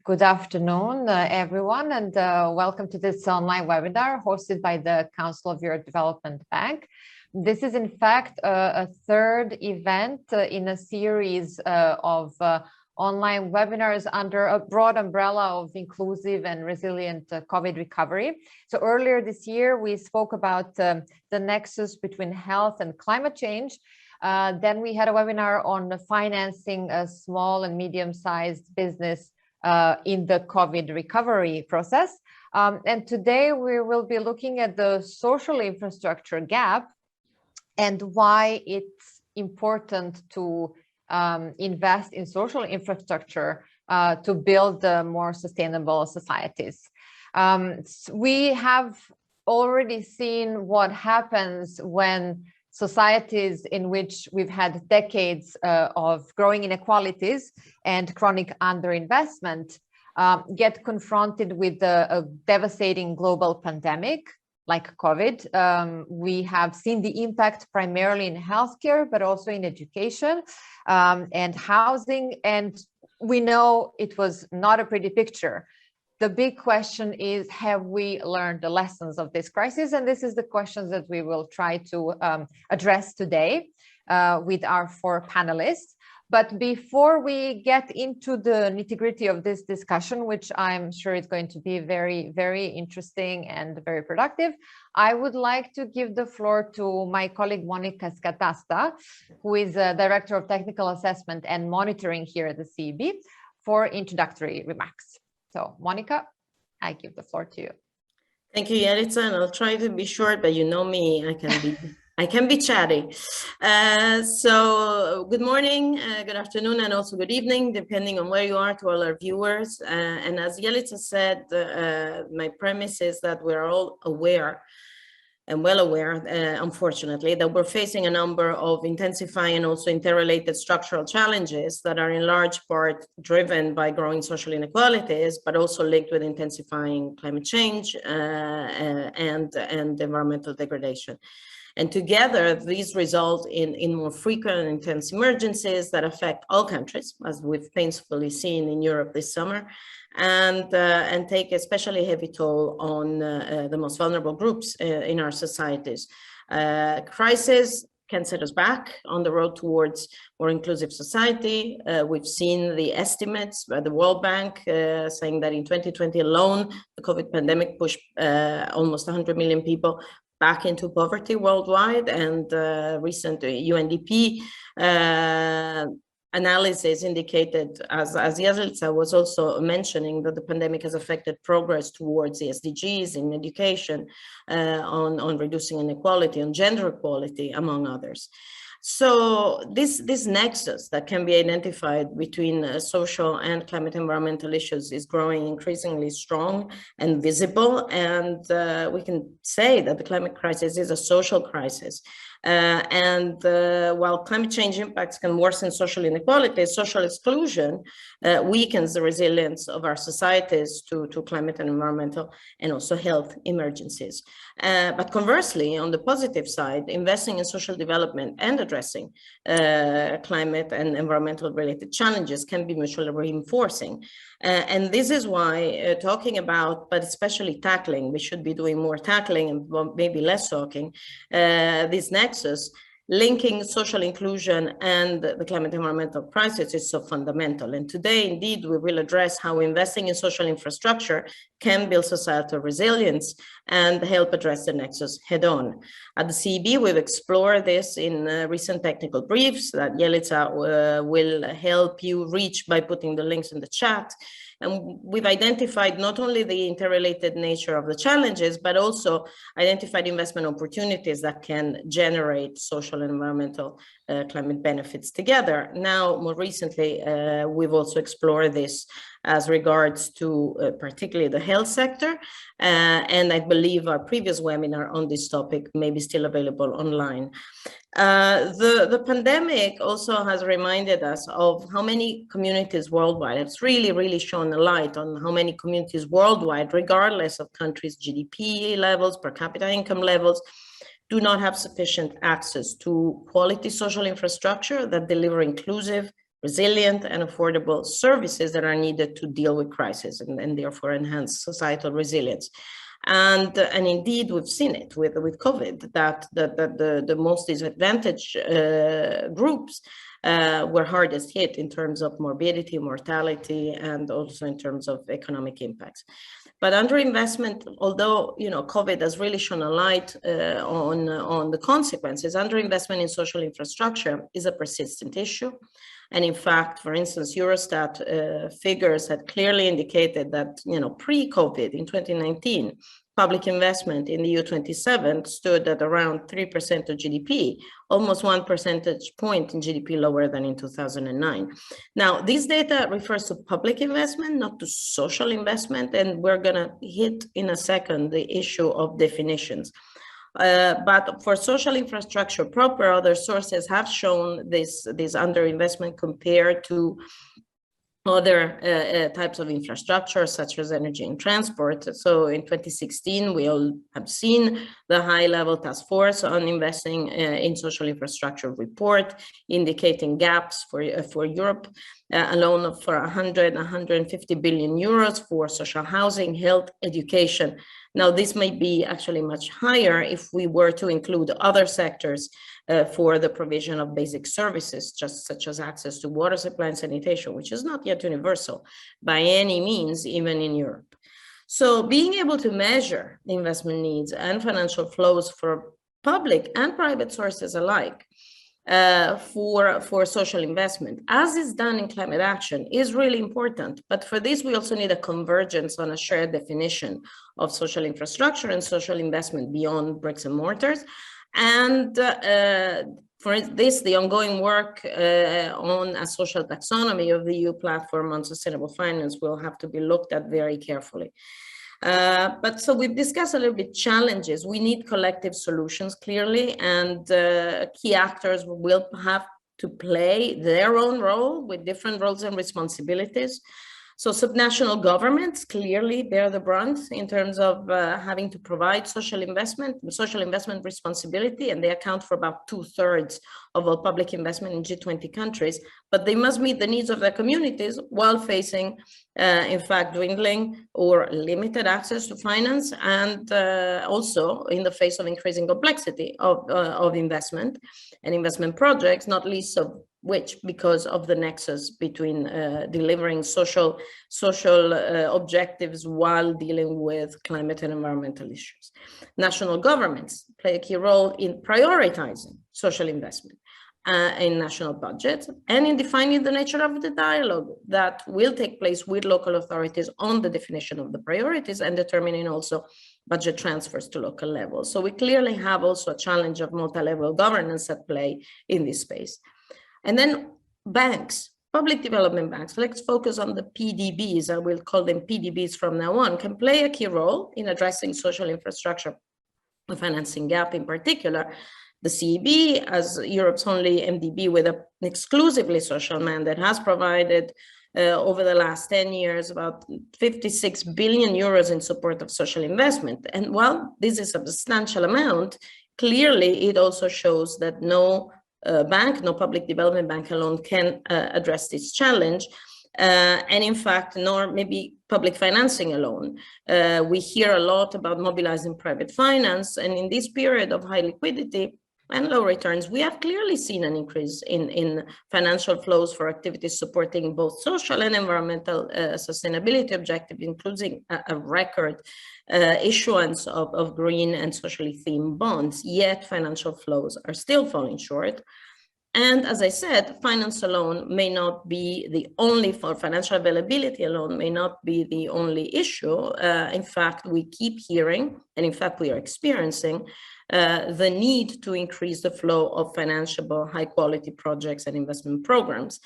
Good afternoon, everyone, and welcome to this online webinar hosted by the Council of Europe Development Bank. This is, in fact, a third event in a series of online webinars under a broad umbrella of inclusive and resilient COVID recovery. So earlier this year, we spoke about the nexus between health and climate change. Then we had a webinar on financing a small and medium-sized business in the COVID recovery process. And today we will be looking at the social infrastructure gap and why it's important to invest in social infrastructure to build more sustainable societies. We have already seen what happens when societies in which we've had decades of growing inequalities and chronic underinvestment get confronted with a devastating global pandemic like COVID. We have seen the impact primarily in healthcare, but also in education and housing. And we know it was not a pretty picture. The big question is, have we learned the lessons of this crisis? And this is the questions that we will try to address today with our four panelists. But before we get into the nitty-gritty of this discussion, which I'm sure is going to be very, very interesting and very productive, I would like to give the floor to my colleague Monica Scatasta, who is a Director of Technical Assessment and Monitoring here at the CEB, for introductory remarks. So, Monica, I give the floor to you. Thank you, Jelica, and I'll try to be short, but you know me, I can be chatty. So, good morning, good afternoon, and also good evening, depending on where you are, to all our viewers. And as Jelica said, my premise is that we're all aware and well aware, unfortunately, that we're facing a number of intensifying and also interrelated structural challenges that are in large part driven by growing social inequalities, but also linked with intensifying climate change and environmental degradation. And together, these result in more frequent and intense emergencies that affect all countries, as we've painfully seen in Europe this summer, and take especially heavy toll on the most vulnerable groups in our societies. Crisis can set us back on the road towards more inclusive society. We've seen the estimates by the World Bank saying that in 2020 alone, the COVID pandemic pushed almost 100 million people back into poverty worldwide, and recent UNDP analysis indicated, as Jelica was also mentioning, that the pandemic has affected progress towards the SDGs in education, on reducing inequality, on gender equality, among others. So this nexus that can be identified between social and climate environmental issues is growing increasingly strong and visible. And we can say that the climate crisis is a social crisis. While climate change impacts can worsen social inequality, social exclusion weakens the resilience of our societies to climate and environmental and also health emergencies. But conversely, on the positive side, investing in social development and addressing climate and environmental related challenges can be mutually reinforcing. And this is why talking about, but especially tackling, we should be doing more tackling and maybe less talking, this nexus, linking social inclusion and the climate environmental crisis is so fundamental. And today, indeed, we will address how investing in social infrastructure can build societal resilience and help address the nexus head on. At the CEB, we've explored this in recent technical briefs that Jelica will help you reach by putting the links in the chat. And we've identified not only the interrelated nature of the challenges, but also identified investment opportunities that can generate social and environmental climate benefits together. Now, more recently, we've also explored this as regards to particularly the health sector. And I believe our previous webinar on this topic may be still available online. The pandemic also has reminded us of how many communities worldwide, it's really shone a light on how many communities worldwide, regardless of countries' GDP levels, per capita income levels, do not have sufficient access to quality social infrastructure that deliver inclusive, resilient and affordable services that are needed to deal with crisis and therefore enhance societal resilience. And indeed, we've seen it with COVID, that the most disadvantaged groups were hardest hit in terms of morbidity, mortality, and also in terms of economic impacts. But underinvestment, although COVID has really shone a light on the consequences, underinvestment in social infrastructure is a persistent issue. And in fact, for instance, Eurostat figures had clearly indicated that pre-COVID in 2019, public investment in the EU27 stood at around 3% of GDP, almost 1 percentage point in GDP lower than in 2009. Now, this data refers to public investment, not to social investment, and we're going to hit in a second the issue of definitions. But for social infrastructure proper, other sources have shown this underinvestment compared to other types of infrastructure, such as energy and transport. So in 2016, we all have seen the high-level task force on investing in social infrastructure report, indicating gaps for Europe, a loan for 150 billion euros for social housing, health, education. Now, this may be actually much higher if we were to include other sectors for the provision of basic services, just such as access to water supply and sanitation, which is not yet universal by any means, even in Europe. So being able to measure investment needs and financial flows for public and private sources alike for social investment, as is done in climate action, is really important. But for this, we also need a convergence on a shared definition of social infrastructure and social investment beyond bricks and mortars. And for this, the ongoing work on a social taxonomy of the EU platform on sustainable finance will have to be looked at very carefully. But so we've discussed a little bit challenges. We need collective solutions, clearly, and key actors will have to play their own role with different roles and responsibilities. So subnational governments clearly bear the brunt in terms of having to provide social investment responsibility, and they account for about 2/3 of all public investment in G20 countries, but they must meet the needs of their communities while facing, in fact, dwindling or limited access to finance, and also in the face of increasing complexity of investment and investment projects, not least of which because of the nexus between delivering social objectives while dealing with climate and environmental issues. National governments play a key role in prioritizing social investment in national budgets and in defining the nature of the dialogue that will take place with local authorities on the definition of the priorities and determining also budget transfers to local levels. So we clearly have also a challenge of multi-level governance at play in this space. And then banks, public development banks, let's focus on the PDBs, I will call them PDBs from now on, can play a key role in addressing social infrastructure, the financing gap in particular. The CEB, as Europe's only MDB with an exclusively social mandate, has provided over the last 10 years about 56 billion euros in support of social investment. And while this is a substantial amount, clearly it also shows that no bank, no public development bank alone can address this challenge. And in fact, nor maybe public financing alone. We hear a lot about mobilizing private finance, and in this period of high liquidity and low returns, we have clearly seen an increase in financial flows for activities supporting both social and environmental sustainability objectives, including a record issuance of green and socially themed bonds, yet financial flows are still falling short. And as I said, finance alone may not be the only, for financial availability alone may not be the only issue. In fact, we keep hearing, and in fact, we are experiencing the need to increase the flow of financeable, high quality projects and investment programs.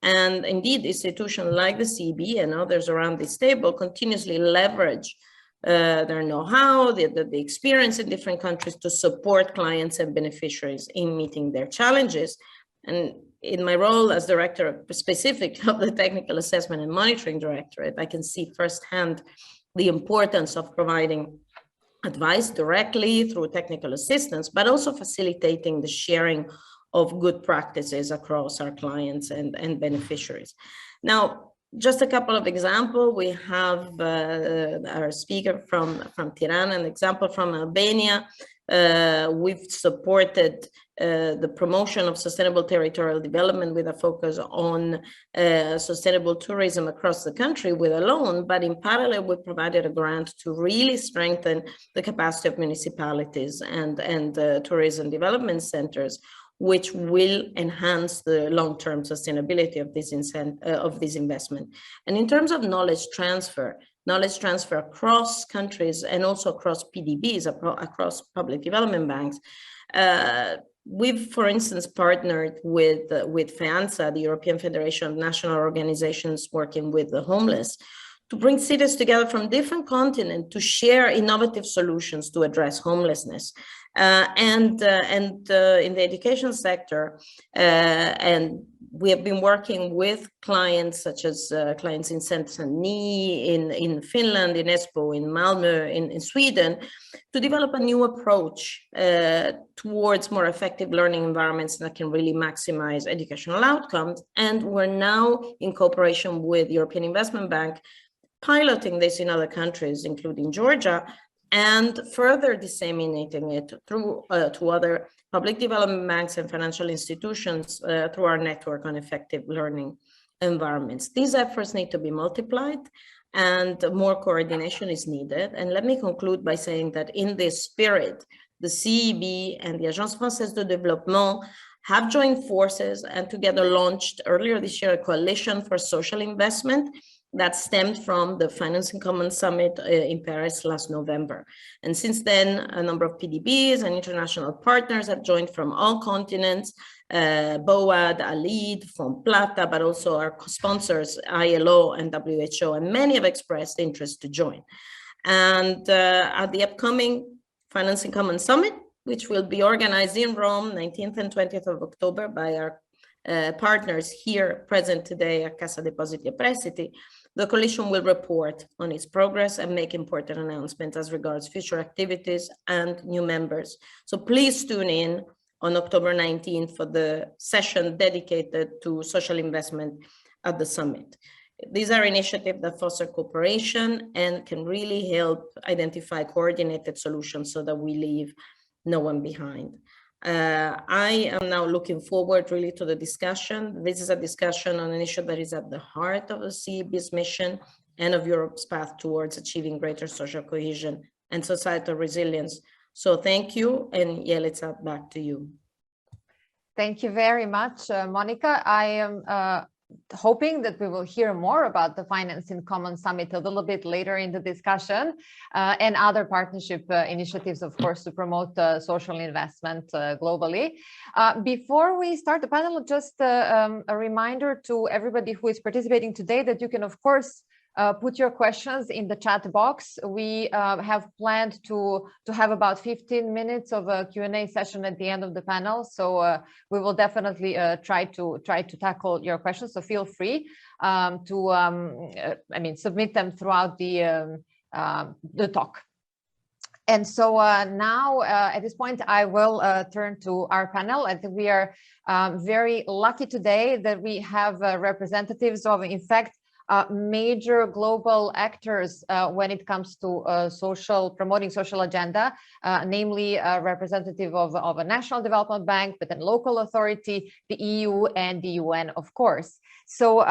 And indeed, institutions like the CEB and others around this table continuously leverage their know-how, the experience in different countries to support clients and beneficiaries in meeting their challenges. And in my role as director specific of the Technical Assessment and Monitoring Directorate, I can see firsthand the importance of providing advice directly through technical assistance, but also facilitating the sharing of good practices across our clients and beneficiaries. Now, just a couple of examples. We have our speaker from Tirana, an example from Albania. We've supported the promotion of sustainable territorial development with a focus on sustainable tourism across the country with a loan, but in parallel, we provided a grant to really strengthen the capacity of municipalities and tourism development centers, which will enhance the long-term sustainability of this investment. And in terms of knowledge transfer across countries and also across PDBs, across public development banks, we've, for instance, partnered with FEANZA, the European Federation of National Organizations working with the homeless, to bring cities together from different continents to share innovative solutions to address homelessness. And in the education sector, and we have been working with clients such as clients in Santani, in Finland, in Espoo, in Malmö, in Sweden, to develop a new approach towards more effective learning environments that can really maximize educational outcomes. And we're now, in cooperation with the European Investment Bank, piloting this in other countries, including Georgia, and further disseminating it through to other public development banks and financial institutions through our network on effective learning environments. These efforts need to be multiplied and more coordination is needed. And let me conclude by saying that in this spirit, the CEB and the Agence Française de Développement have joined forces and together launched earlier this year a coalition for social investment that stemmed from the Finance in Common Summit in Paris last November. And since then, a number of PDBs and international partners have joined from all continents, BOAD, ALID, Fondplata, but also our sponsors, ILO and WHO, and many have expressed interest to join. And at the upcoming Finance in Common Summit, which will be organized in Rome, 19th and 20th of October by our partners here present today at Cassa, Depositi and Prestiti, the coalition will report on its progress and make important announcements as regards future activities and new members. So please tune in on October 19th for the session dedicated to social investment at the summit. These are initiatives that foster cooperation and can really help identify coordinated solutions so that we leave no one behind. I am now looking forward really to the discussion. This is a discussion on an issue that is at the heart of the CEB's mission and of Europe's path towards achieving greater social cohesion and societal resilience. So thank you, and Jelica, back to you. Thank you very much, Monica. I am hoping that we will hear more about the Finance in Common Summit a little bit later in the discussion and other partnership initiatives, of course, to promote social investment globally. Before we start the panel, just a reminder to everybody who is participating today that you can, of course, put your questions in the chat box. We have planned to have about 15 minutes of a Q&A session at the end of the panel. So we will definitely try to tackle your questions. So feel free to submit them throughout the talk. And so now at this point, I will turn to our panel. I think we are very lucky today that we have representatives of, in fact, major global actors when it comes to promoting social agenda, namely a representative of a national development bank, but then local authority, the EU and the UN, of course. So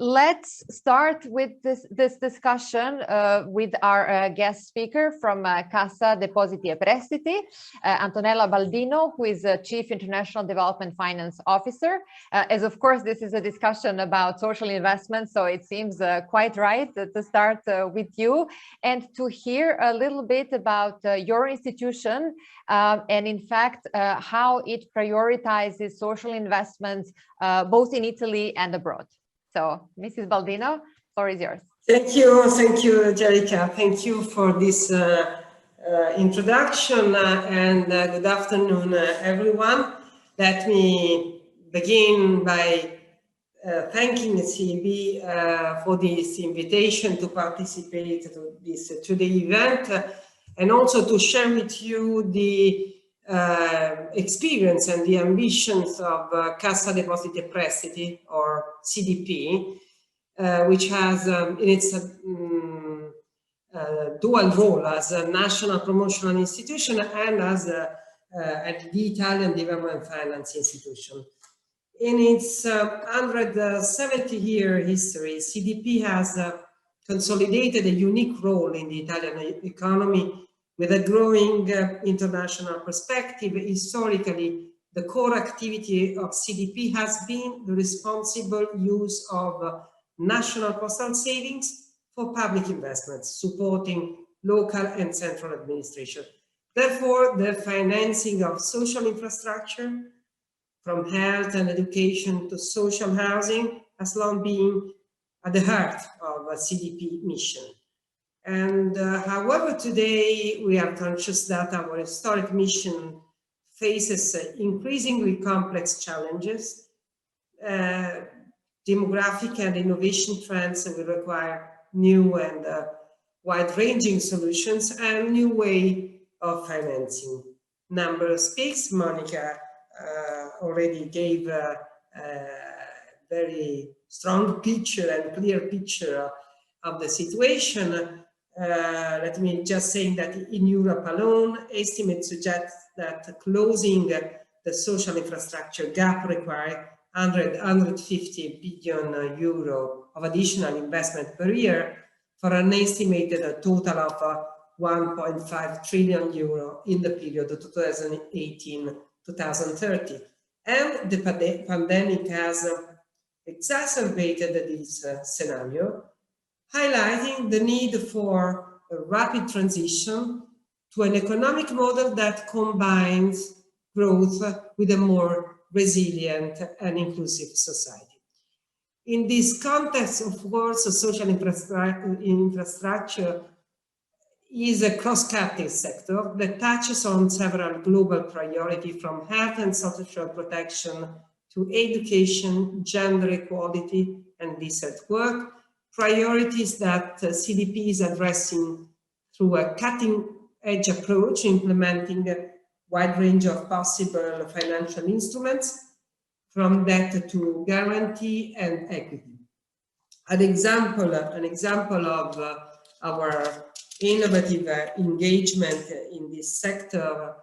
let's start with this discussion with our guest speaker from Cassa, Depositi e Prestiti, Antonella Baldino, who is the Chief International Development Finance Officer. As of course, this is a discussion about social investment, so it seems quite right to start with you and to hear a little bit about your institution and in fact how it prioritizes social investments both in Italy and abroad. So, Mrs. Baldino, floor is yours. Thank you, Jelica. Thank you for this introduction and good afternoon, everyone. Let me begin by thanking the CEB for this invitation to participate to the event and also to share with you the experience and the ambitions of Cassa, Depositi, Prestiti, or CDP, which has in its dual role as a national promotional institution and as the Italian development finance institution. In its 170-year history, CDP has consolidated a unique role in the Italian economy with a growing international perspective. Historically, the core activity of CDP has been the responsible use of national postal savings for public investments, supporting local and central administration. Therefore, the financing of social infrastructure, from health and education to social housing, has long been at the heart of a CDP mission. And however, today we are conscious that our historic mission faces increasingly complex challenges. Demographic and innovation trends will require new and wide-ranging solutions and new way of financing. Number speaks. Monica already gave a very strong picture and clear picture of the situation. Let me just say that in Europe alone, estimates suggest that closing the social infrastructure gap requires 150 billion euro of additional investment per year for an estimated total of 1.5 trillion euro in the period of 2018-2030. And the pandemic has exacerbated this scenario, highlighting the need for a rapid transition to an economic model that combines growth with a more resilient and inclusive society. In this context, of course, social infrastructure is a cross-cutting sector that touches on several global priorities, from health and social protection to education, gender equality, and research work, priorities that CDP is addressing through a cutting-edge approach, implementing a wide range of possible financial instruments, from debt to guarantee and equity. An example of our innovative engagement in this sector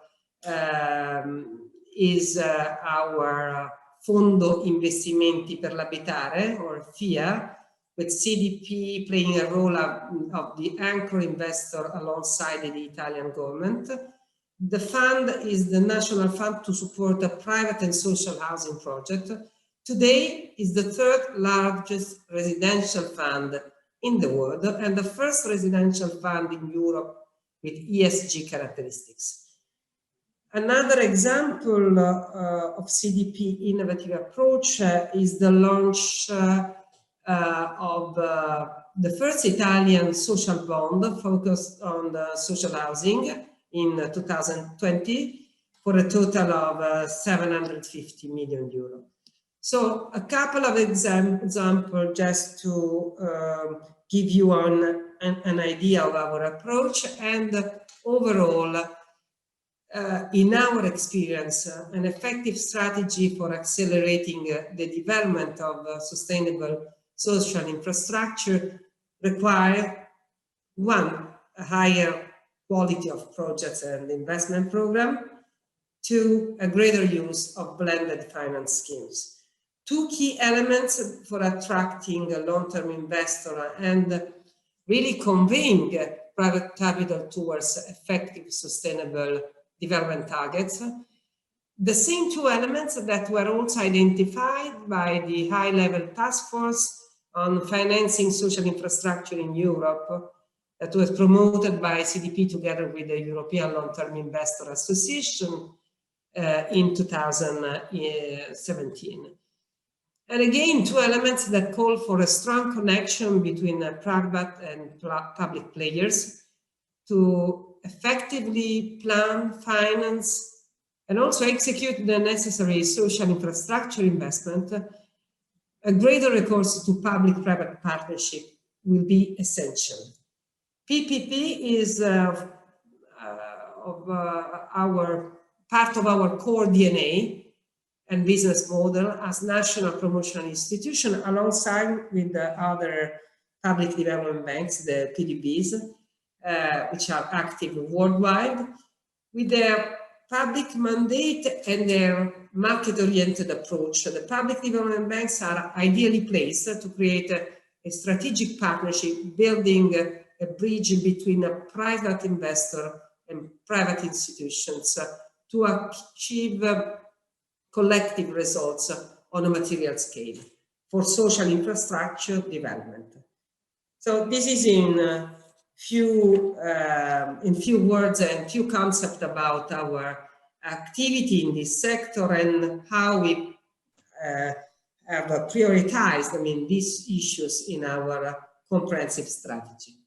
is our Fondo Investimenti per l'Abitare, or FIA, with CDP playing a role of the anchor investor alongside the Italian government. The fund is the national fund to support a private and social housing project. Today is the third largest residential fund in the world and the first residential fund in Europe with ESG characteristics. Another example of CDP innovative approach is the launch of the first Italian social bond focused on the social housing in 2020 for a total of 750 million euro. So a couple of examples just to give you an idea of our approach, and overall, in our experience, an effective strategy for accelerating the development of sustainable social infrastructure requires, one, a higher quality of projects and investment program, two, a greater use of blended finance schemes. Two key elements for attracting a long-term investor and really conveying private capital towards effective sustainable development targets. The same two elements that were also identified by the high-level task force on financing social infrastructure in Europe that was promoted by CDP together with the European Long-Term Investor Association in 2017. And again, two elements that call for a strong connection between private and public players to effectively plan, finance, and also execute the necessary social infrastructure investment. A greater recourse to public-private partnership will be essential. PPP is of our part of our core DNA and business model as national promotional institution, alongside with the other public development banks, the PDBs, which are active worldwide, with their public mandate and their market-oriented approach. The public development banks are ideally placed to create a strategic partnership, building a bridge between a private investor and private institutions to achieve collective results on a material scale for social infrastructure development. So this is in few words and few concepts about our activity in this sector and how we have prioritized, these issues in our comprehensive strategy.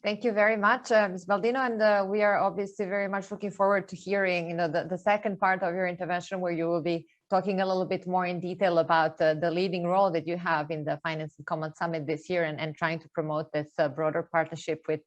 Thank you very much, Ms. Baldino, and we are obviously very much looking forward to hearing, the second part of your intervention, where you will be talking a little bit more in detail about the leading role that you have in the Finance and Commons Summit this year, and trying to promote this broader partnership with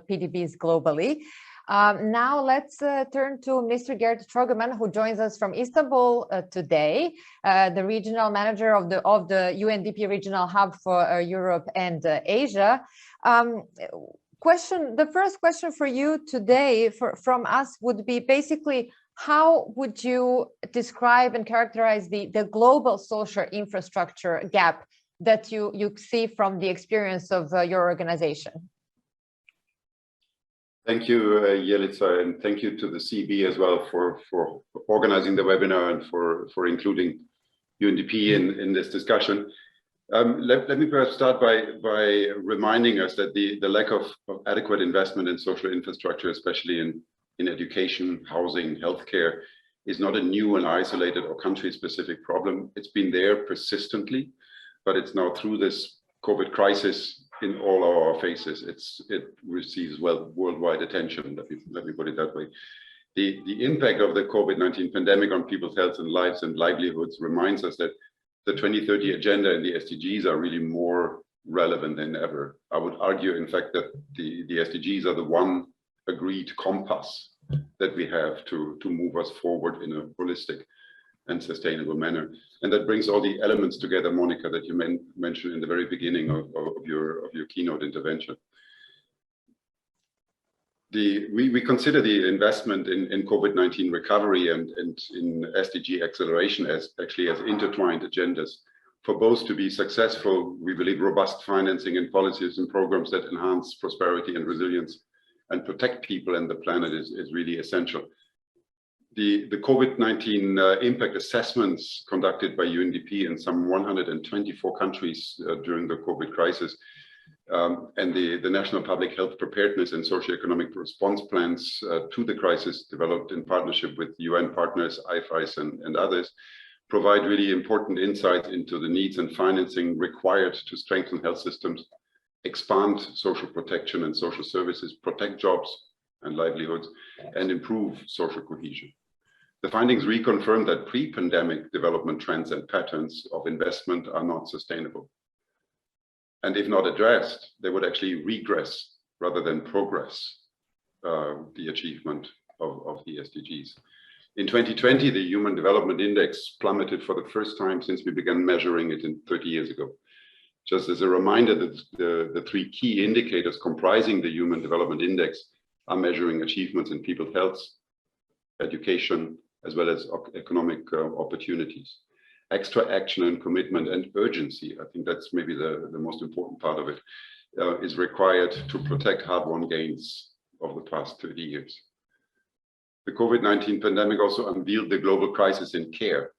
PDBs globally. Now let's turn to Mr. Gerd Trogemann, who joins us from Istanbul today, the regional manager of the UNDP Regional Hub for Europe and Asia. The first question for you today from us would be basically, how would you describe and characterize the global social infrastructure gap that you see from the experience of your organization? Thank you, Jelica, and thank you to the CB as well for organizing the webinar and for including UNDP in this discussion. Let me perhaps start by reminding us that the lack of adequate investment in social infrastructure, especially in education, housing, healthcare, is not a new and isolated or country-specific problem. It's been there persistently, but it's now through this COVID crisis in all our faces. It receives worldwide attention. Let me put it that way. The impact of the COVID-19 pandemic on people's health and lives and livelihoods reminds us that the 2030 agenda and the SDGs are really more relevant than ever. I would argue, in fact, that the SDGs are the one agreed compass that we have to move us forward in a holistic and sustainable manner. And that brings all the elements together, Monica, that you mentioned in the very beginning of your keynote intervention. We consider the investment in COVID-19 recovery and in SDG acceleration as intertwined agendas. For both to be successful, we believe robust financing and policies and programs that enhance prosperity and resilience and protect people and the planet is really essential. The COVID-19 impact assessments conducted by UNDP in some 124 countries during the COVID crisis, and the national public health preparedness and socioeconomic response plans to the crisis, developed in partnership with UN partners, IFIs and others, provide really important insights into the needs and financing required to strengthen health systems, expand social protection and social services, protect jobs and livelihoods, and improve social cohesion. The findings reconfirm that pre-pandemic development trends and patterns of investment are not sustainable. And if not addressed, they would actually regress rather than progress the achievement of the SDGs. In 2020, the Human Development Index plummeted for the first time since we began measuring it 30 years ago. Just as a reminder that the three key indicators comprising the Human Development Index are measuring achievements in people's health, education, as well as economic opportunities. Extra action and commitment and urgency, I think that's maybe the most important part of it, is required to protect hard-won gains of the past 30 years. The COVID-19 pandemic also unveiled the global crisis in care.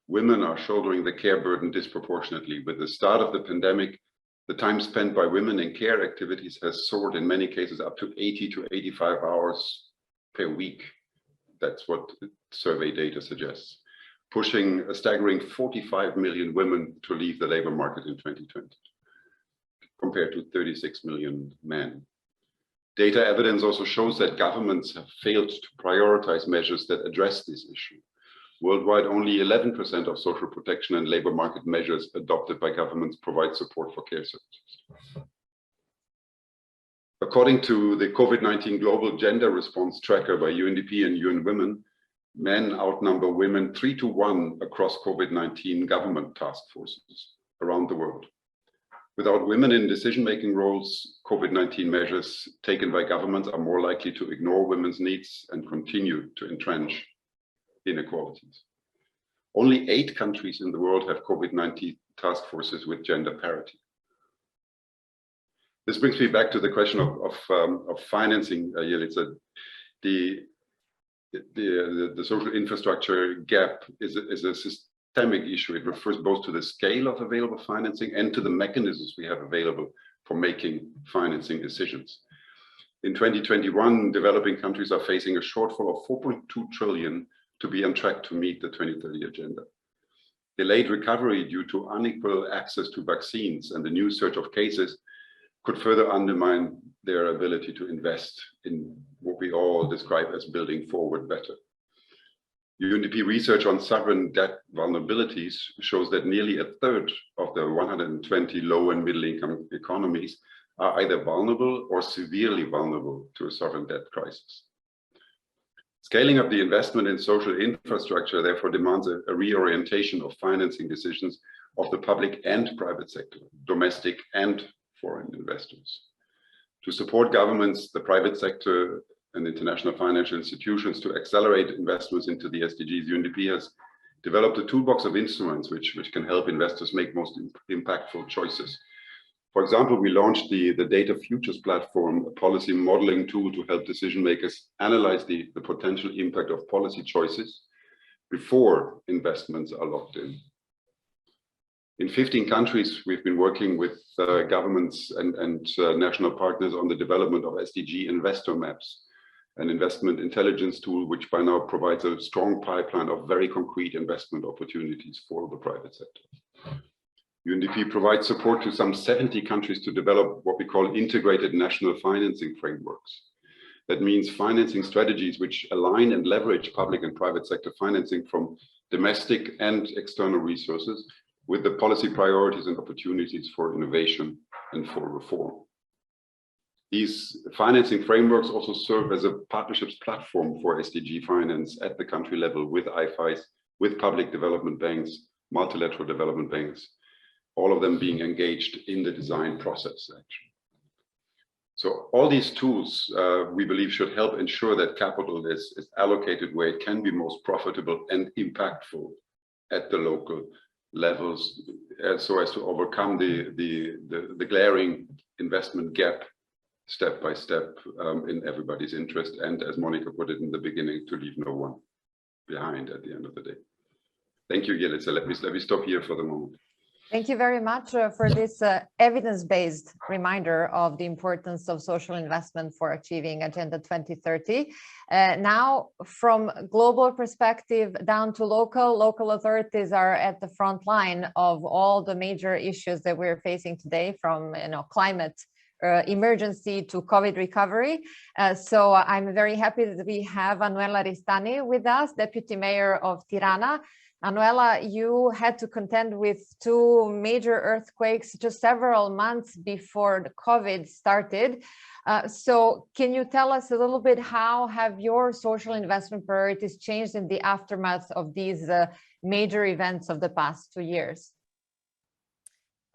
Women are shouldering the care burden disproportionately. With the start of the pandemic, the time spent by women in care activities has soared in many cases up to 80 to 85 hours per week. That's what the survey data suggests, pushing a staggering 45 million women to leave the labor market in 2020, compared to 36 million men. Data evidence also shows that governments have failed to prioritize measures that address this issue. Worldwide, only 11% of social protection and labor market measures adopted by governments provide support for care services. According to the COVID-19 Global Gender Response Tracker by UNDP and UN Women, men outnumber women 3 to 1 across COVID-19 government task forces around the world. Without women in decision-making roles, COVID-19 measures taken by governments are more likely to ignore women's needs and continue to entrench inequalities. Only 8 countries in the world have COVID-19 task forces with gender parity. This brings me back to the question of financing, Jelica. The social infrastructure gap is a systemic issue. It refers both to the scale of available financing and to the mechanisms we have available for making financing decisions. In 2021, developing countries are facing a shortfall of 4.2 trillion to be on track to meet the 2030 agenda. Delayed recovery due to unequal access to vaccines and the new surge of cases could further undermine their ability to invest in what we all describe as building forward better. UNDP research on sovereign debt vulnerabilities shows that nearly a third of the 120 low and middle income economies are either vulnerable or severely vulnerable to a sovereign debt crisis. Scaling up the investment in social infrastructure therefore demands a reorientation of financing decisions of the public and private sector, domestic and foreign investors. To support governments, the private sector and international financial institutions to accelerate investments into the SDGs, UNDP has developed a toolbox of instruments which can help investors make most impactful choices. For example, we launched the Data Futures platform, a policy modeling tool to help decision makers analyze the potential impact of policy choices before investments are locked in. In 15 countries, we've been working with governments and national partners on the development of SDG investor maps, an investment intelligence tool which by now provides a strong pipeline of very concrete investment opportunities for the private sector. UNDP provides support to some 70 countries to develop what we call integrated national financing frameworks. That means financing strategies which align and leverage public and private sector financing from domestic and external resources with the policy priorities and opportunities for innovation and for reform. These financing frameworks also serve as a partnerships platform for SDG finance at the country level with IFIs, with public development banks, multilateral development banks, all of them being engaged in the design process, actually. So all these tools, we believe, should help ensure that capital is allocated where it can be most profitable and impactful at the local levels, so as to overcome the glaring investment gap step by step in everybody's interest, and as Monica put it in the beginning, to leave no one behind at the end of the day. Thank you, Jelica. Let me stop here for the moment. Thank you very much for this evidence-based reminder of the importance of social investment for achieving Agenda 2030. Now, from global perspective down to local authorities are at the front line of all the major issues that we're facing today, from climate emergency to COVID recovery. So I'm very happy that we have Anuela Ristani with us, Deputy Mayor of Tirana. Anuela, you had to contend with 2 major earthquakes just several months before the COVID started. So can you tell us a little bit, how have your social investment priorities changed in the aftermath of these major events of the past 2 years?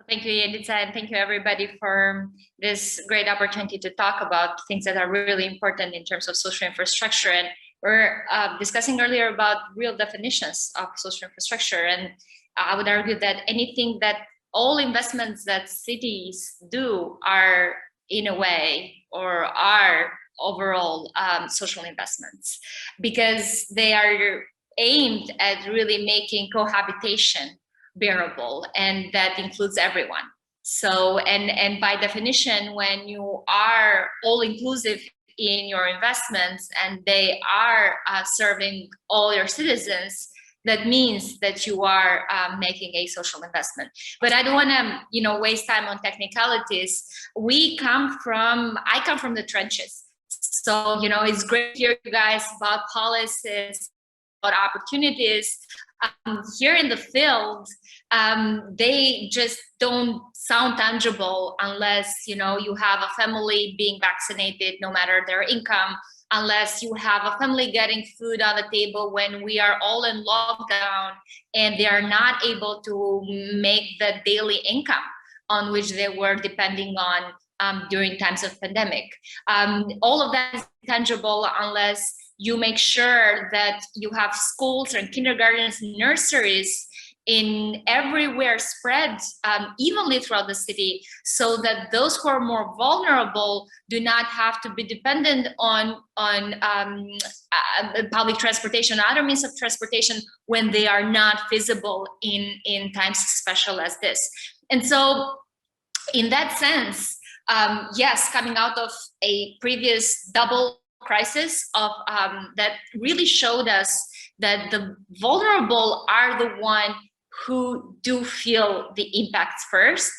Thank you, Jelica, and thank you everybody for this great opportunity to talk about things that are really important in terms of social infrastructure. And we're discussing earlier about real definitions of social infrastructure. And I would argue that anything that all investments that cities do are in a way, or are overall social investments, because they are aimed at really making cohabitation bearable, and that includes everyone. So, and by definition, when you are all inclusive in your investments and they are serving all your citizens, that means that you are making a social investment. But I don't want to, waste time on technicalities. I come from the trenches. So, it's great to hear you guys about policies opportunities here in the field, they just don't sound tangible unless, you know, you have a family being vaccinated no matter their income, unless you have a family getting food on the table when we are all in lockdown and they are not able to make the daily income on which they were depending on during times of pandemic. All of that is tangible unless you make sure that you have schools and kindergartens, nurseries in everywhere spread evenly throughout the city, so that those who are more vulnerable do not have to be dependent on public transportation, other means of transportation when they are not feasible in times special as this. And so in that sense, yes, coming out of a previous double crisis of that really showed us that the vulnerable are the one who do feel the impacts first.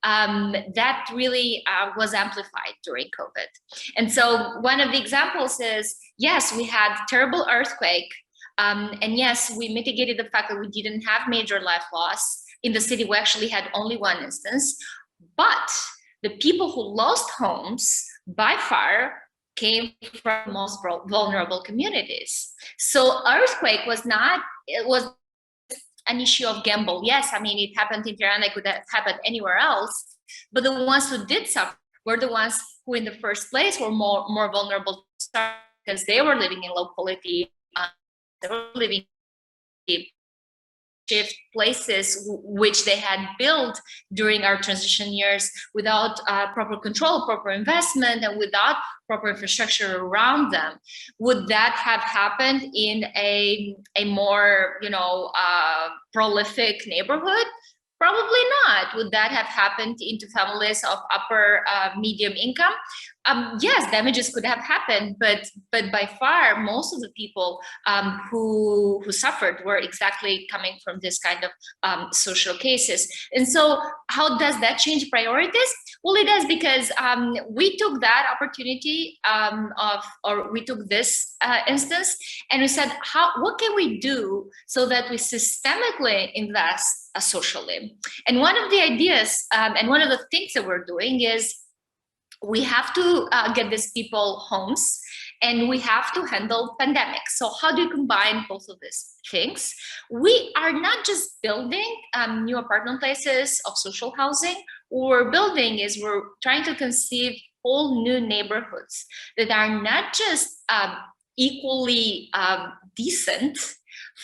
That really was amplified during COVID. And so one of the examples is, yes, we had terrible earthquake. And yes, we mitigated the fact that we didn't have major life loss. In the city, we actually had only one instance. But the people who lost homes by far came from most vulnerable communities. So earthquake was not, it was an issue of gamble. Yes, I mean, it happened in Tirana, it could have happened anywhere else, but the ones who did suffer were the ones who in the first place were more vulnerable to start, because they were living in low quality, they were living in shift places which they had built during our transition years without proper control, proper investment, and without proper infrastructure around them. Would that have happened in a more, you know, prolific neighborhood? Probably not. Would that have happened into families of upper medium income? Yes, damages could have happened, but by far most of the people who suffered were exactly coming from this kind of social cases. And so how does that change priorities? Well, it does, because we took that opportunity we took this instance and we said, what can we do so that we systemically invest socially? And one of the ideas and one of the things that we're doing is we have to get these people homes, and we have to handle pandemic. So how do you combine both of these things? We are not just building new apartment places of social housing. What we're building is we're trying to conceive whole new neighborhoods that are not just equally decent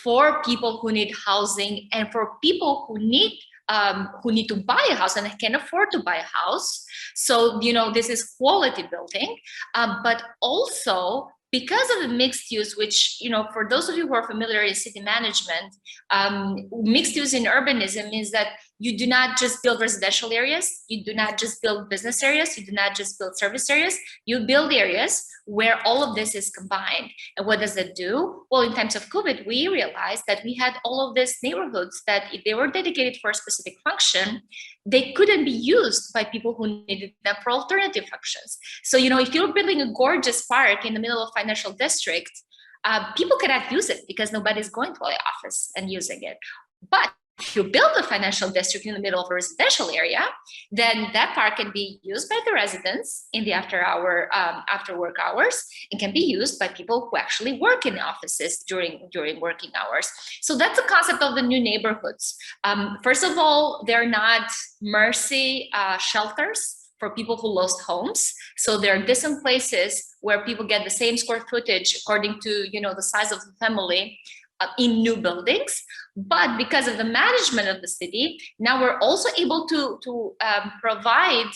for people who need housing and for people who need to buy a house and can afford to buy a house. So, you know, this is quality building, but also because of the mixed use, which, you know, for those of you who are familiar in city management, mixed use in urbanism means that you do not just build residential areas, you do not just build business areas, you do not just build service areas, you build areas where all of this is combined. And what does that do? Well, in times of COVID, we realized that we had all of these neighborhoods that if they were dedicated for a specific function, they couldn't be used by people who needed them for alternative functions. So, you know, if you're building a gorgeous park in the middle of financial district, people cannot use it because nobody's going to the office and using it. But if you build a financial district in the middle of a residential area, then that park can be used by the residents in the after work hours, and can be used by people who actually work in offices during working hours. So that's the concept of the new neighborhoods. First of all, they're not mercy shelters for people who lost homes. So there are decent places where people get the same square footage according to, you know, the size of the family in new buildings. But because of the management of the city, now we're also able to provide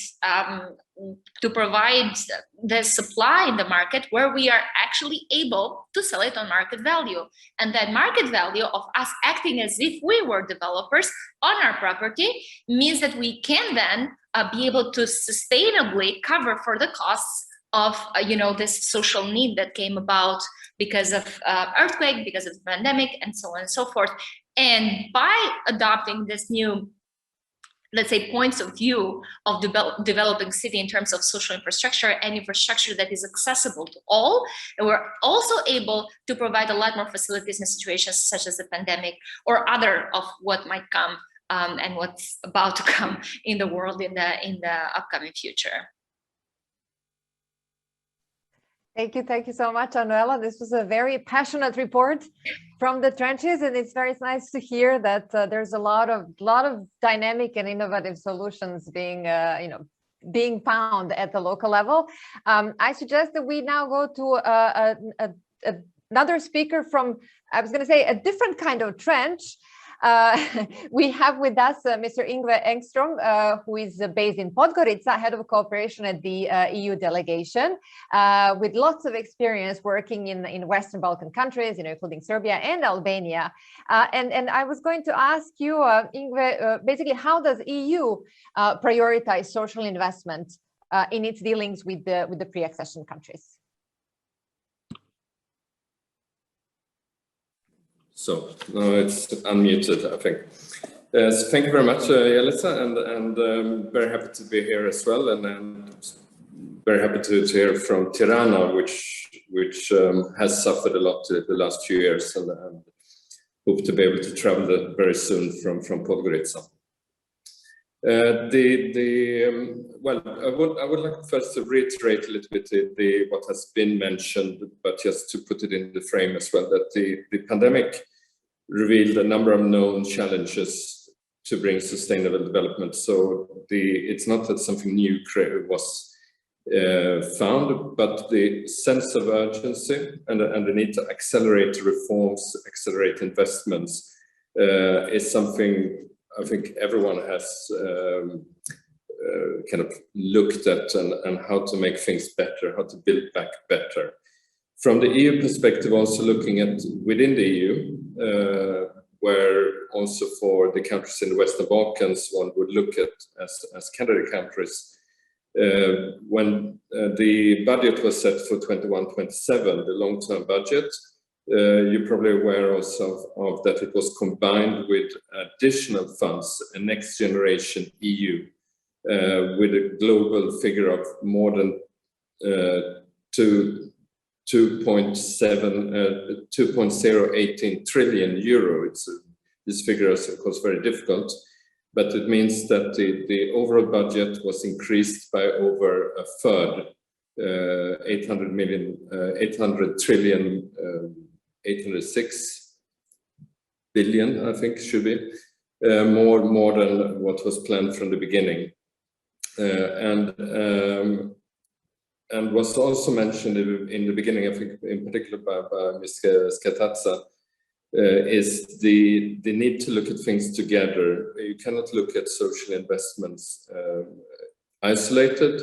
the supply in the market where we are actually able to sell it on market value. And that market value of us acting as if we were developers on our property means that we can then be able to sustainably cover for the costs of this social need that came about because of earthquake, because of the pandemic, and so on and so forth. And by adopting this new let's say, points of view of developing city in terms of social infrastructure and infrastructure that is accessible to all. And we're also able to provide a lot more facilities in situations such as the pandemic or other of what might come and what's about to come in the world in the upcoming future. Thank you so much, Anuela. This was a very passionate report from the trenches, and it's very nice to hear that there's a lot of dynamic and innovative solutions being being found at the local level. I suggest that we now go to another speaker from, I was going to say, a different kind of trench. We have with us Mr. Yngve Engstroem, who is based in Podgorica, head of cooperation at the EU delegation, with lots of experience working in Western Balkan countries, including Serbia and Albania. And I was going to ask you, Yngve, basically, how does EU prioritize social investment in its dealings with the pre-accession countries? So it's unmuted, I think. So thank you very much, Jelica, and very happy to be here as well, and very happy to hear from Tirana, which has suffered a lot the last few years, and hope to be able to travel there very soon from Podgorica. Well, I would like first to reiterate a little bit what has been mentioned, but just to put it in the frame as well, that the pandemic revealed a number of known challenges to bring sustainable development. So it's not that something new was found, but the sense of urgency and the need to accelerate reforms, accelerate investments is something I think everyone has kind of looked at, and how to make things better, how to build back better. From the EU perspective, also looking at within the EU, where also for the countries in the Western Balkans, one would look at as candidate countries. When the budget was set for 21-27, the long-term budget, you're probably aware also of that it was combined with additional funds, a next generation EU, with a global figure of more than 2.018 trillion euro. This figure is of course very difficult, but it means that the overall budget was increased by over a third, 806 billion, I think should be, more than what was planned from the beginning. And was also mentioned in the beginning, I think in particular by Ms. Scatasta, is the need to look at things together. You cannot look at social investments isolated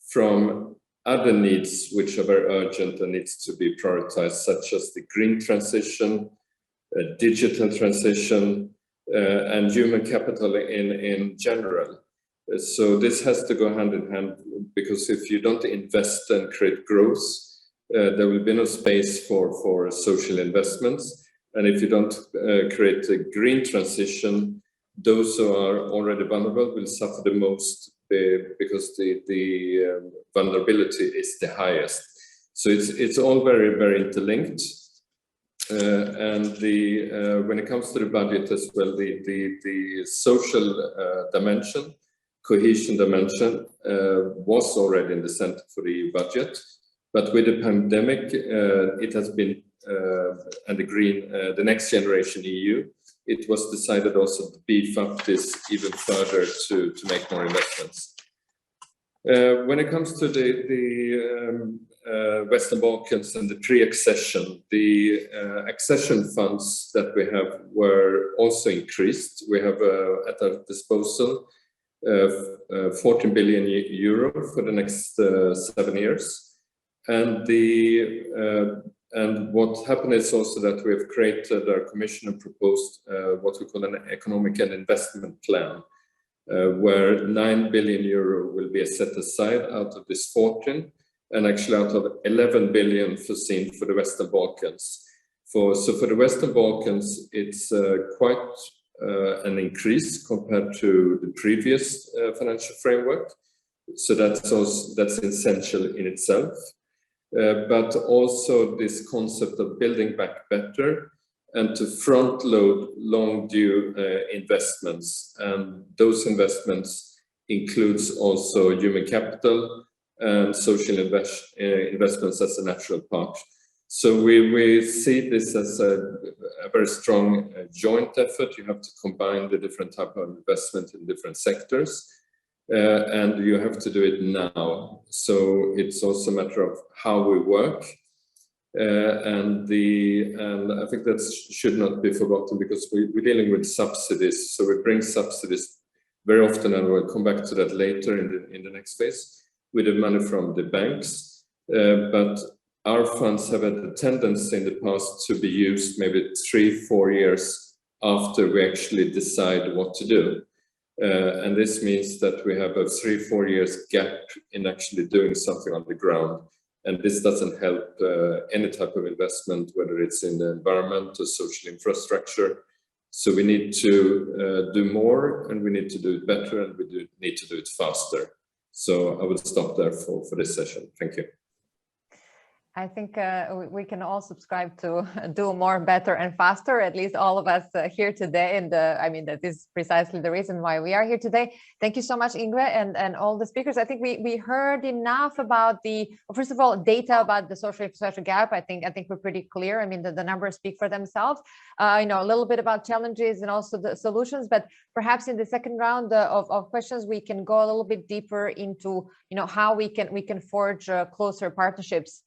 from other needs which are very urgent and needs to be prioritized, such as the green transition, digital transition, and human capital in general. So this has to go hand in hand, because if you don't invest and create growth, there will be no space for social investments. And if you don't create a green transition, those who are already vulnerable will suffer the most, because the vulnerability is the highest. So it's all very, very interlinked. And when it comes to the budget as well, the social dimension, cohesion dimension, was already in the center for the EU budget, but with the pandemic, it has been, and the next generation EU, it was decided also to beef up this even further to make more investments. When it comes to the Western Balkans and the pre-accession, the accession funds that we have were also increased. We have at our disposal 14 billion euro for the next 7 years. And what happened is also that we have created, our commission and proposed what we call an economic and investment plan, where 9 billion euro will be set aside out of this 14, and actually out of 11 billion foreseen for the Western Balkans. So for the Western Balkans, it's quite an increase compared to the previous financial framework. So that's essential in itself. But also this concept of building back better and to front load long due investments. And those investments includes also human capital and social investments as a natural part. So we see this as a very strong joint effort. You have to combine the different type of investment in different sectors. And you have to do it now. So it's also a matter of how we work. And I think that should not be forgotten, because we're dealing with subsidies. So we bring subsidies very often, and we'll come back to that later in the next phase, with the money from the banks. But our funds have had a tendency in the past to be used maybe 3-4 years after we actually decide what to do. And this means that we have a 3-4 years gap in actually doing something on the ground. And this doesn't help any type of investment, whether it's in the environment or social infrastructure. So we need to do more, and we need to do it better, and we need to do it faster. So I will stop there for this session. Thank you. I think we can all subscribe to do more, better, and faster, at least all of us here today. And I mean, that is precisely the reason why we are here today. Thank you so much, Yngve, and all the speakers. I think we heard enough about first of all, data about the social infrastructure gap. I think we're pretty clear. I mean, the numbers speak for themselves. A little bit about challenges and also the solutions, but perhaps in the second round of questions, we can go a little bit deeper into, how we can forge closer partnerships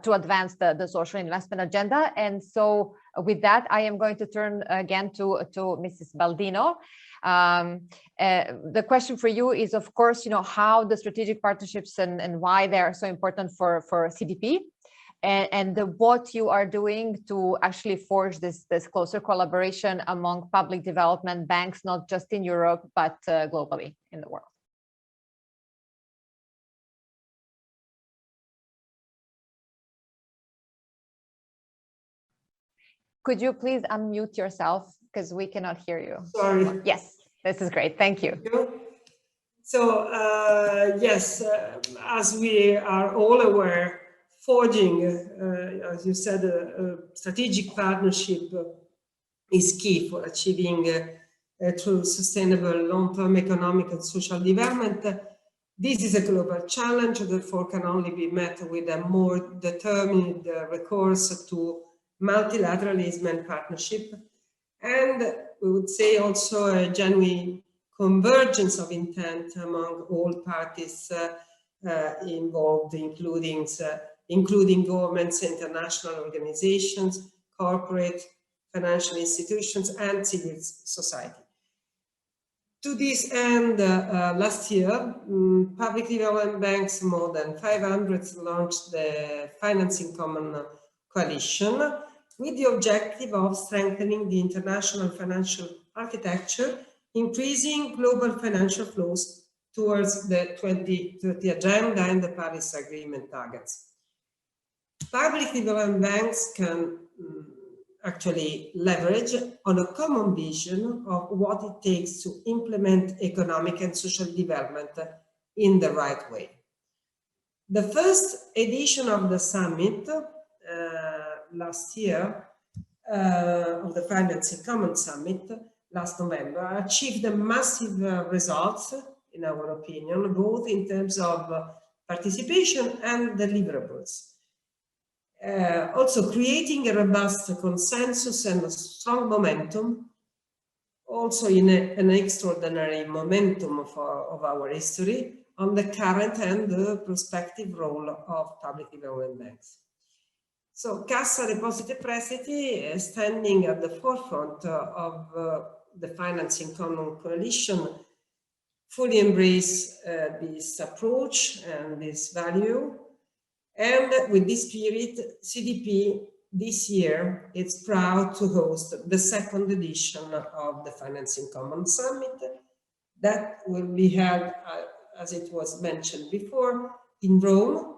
to advance the social investment agenda. And so with that, I am going to turn again to Mrs. Baldino. The question for you is, of course, how the strategic partnerships and why they are so important for CDP, and what you are doing to actually forge this closer collaboration among public development banks, not just in Europe, but globally in the world. Could you please unmute yourself, because we cannot hear you? Sorry. Yes, this is great. Thank you. So, yes, as we are all aware, forging, as you said, a strategic partnership is key for achieving true sustainable long-term economic and social development. This is a global challenge, therefore can only be met with a more determined recourse to multilateralism and partnership, and we would say also a genuine convergence of intent among all parties involved, including governments, international organizations, corporate, financial institutions, and civil society. To this end, last year, public development banks, more than 500, launched the Financing Common Coalition, with the objective of strengthening the international financial architecture, increasing global financial flows towards the 2030 agenda and the Paris Agreement targets. Public development banks can actually leverage on a common vision of what it takes to implement economic and social development in the right way. The first edition of the summit last year, of the Financing Common Summit last November, achieved massive results, in our opinion, both in terms of participation and deliverables. Also creating a robust consensus and a strong momentum, also in an extraordinary momentum of our history, on the current and the prospective role of public development banks. So Cassa, Depositi, Prestiti, standing at the forefront of the Financing Common Coalition, fully embrace this approach and this value. And with this spirit, CDP this year is proud to host the second edition of the Financing Common Summit that will be held, as it was mentioned before, in Rome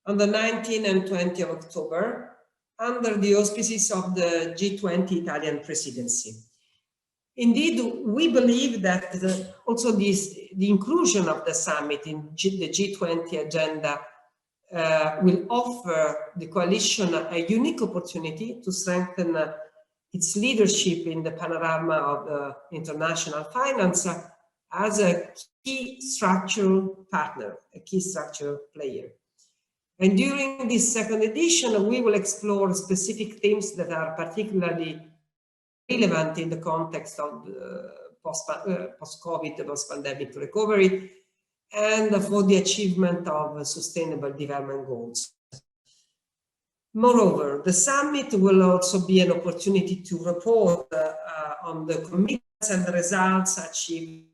on the 19th and 20th of October, under the auspices of the G20 Italian presidency. Indeed, we believe that also the inclusion of the summit in the G20 agenda will offer the coalition a unique opportunity to strengthen its leadership in the panorama of international finance as a key structural partner, a key structural player. And during this second edition, we will explore specific themes that are particularly relevant in the context of post-COVID, post-pandemic recovery, and for the achievement of sustainable development goals. Moreover, the summit will also be an opportunity to report on the commitments and the results achieved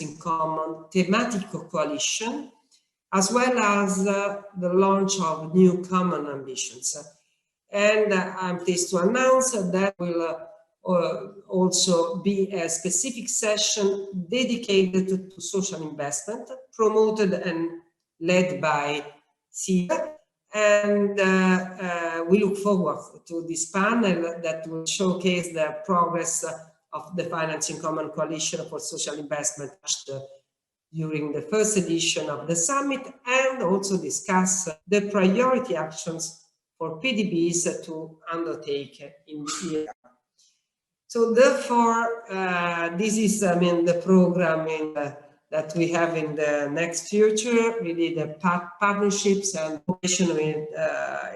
in common thematic coalition, as well as the launch of new common ambitions. And I'm pleased to announce that will also be a specific session dedicated to social investment, promoted and led by CIDA. And we look forward to this panel that will showcase the progress of the Financing Common Coalition for Social Investment during the first edition of the summit, and also discuss the priority actions for PDBs to undertake in the year. So therefore, this is, the program that we have in the next future. Really, the partnerships and cooperation with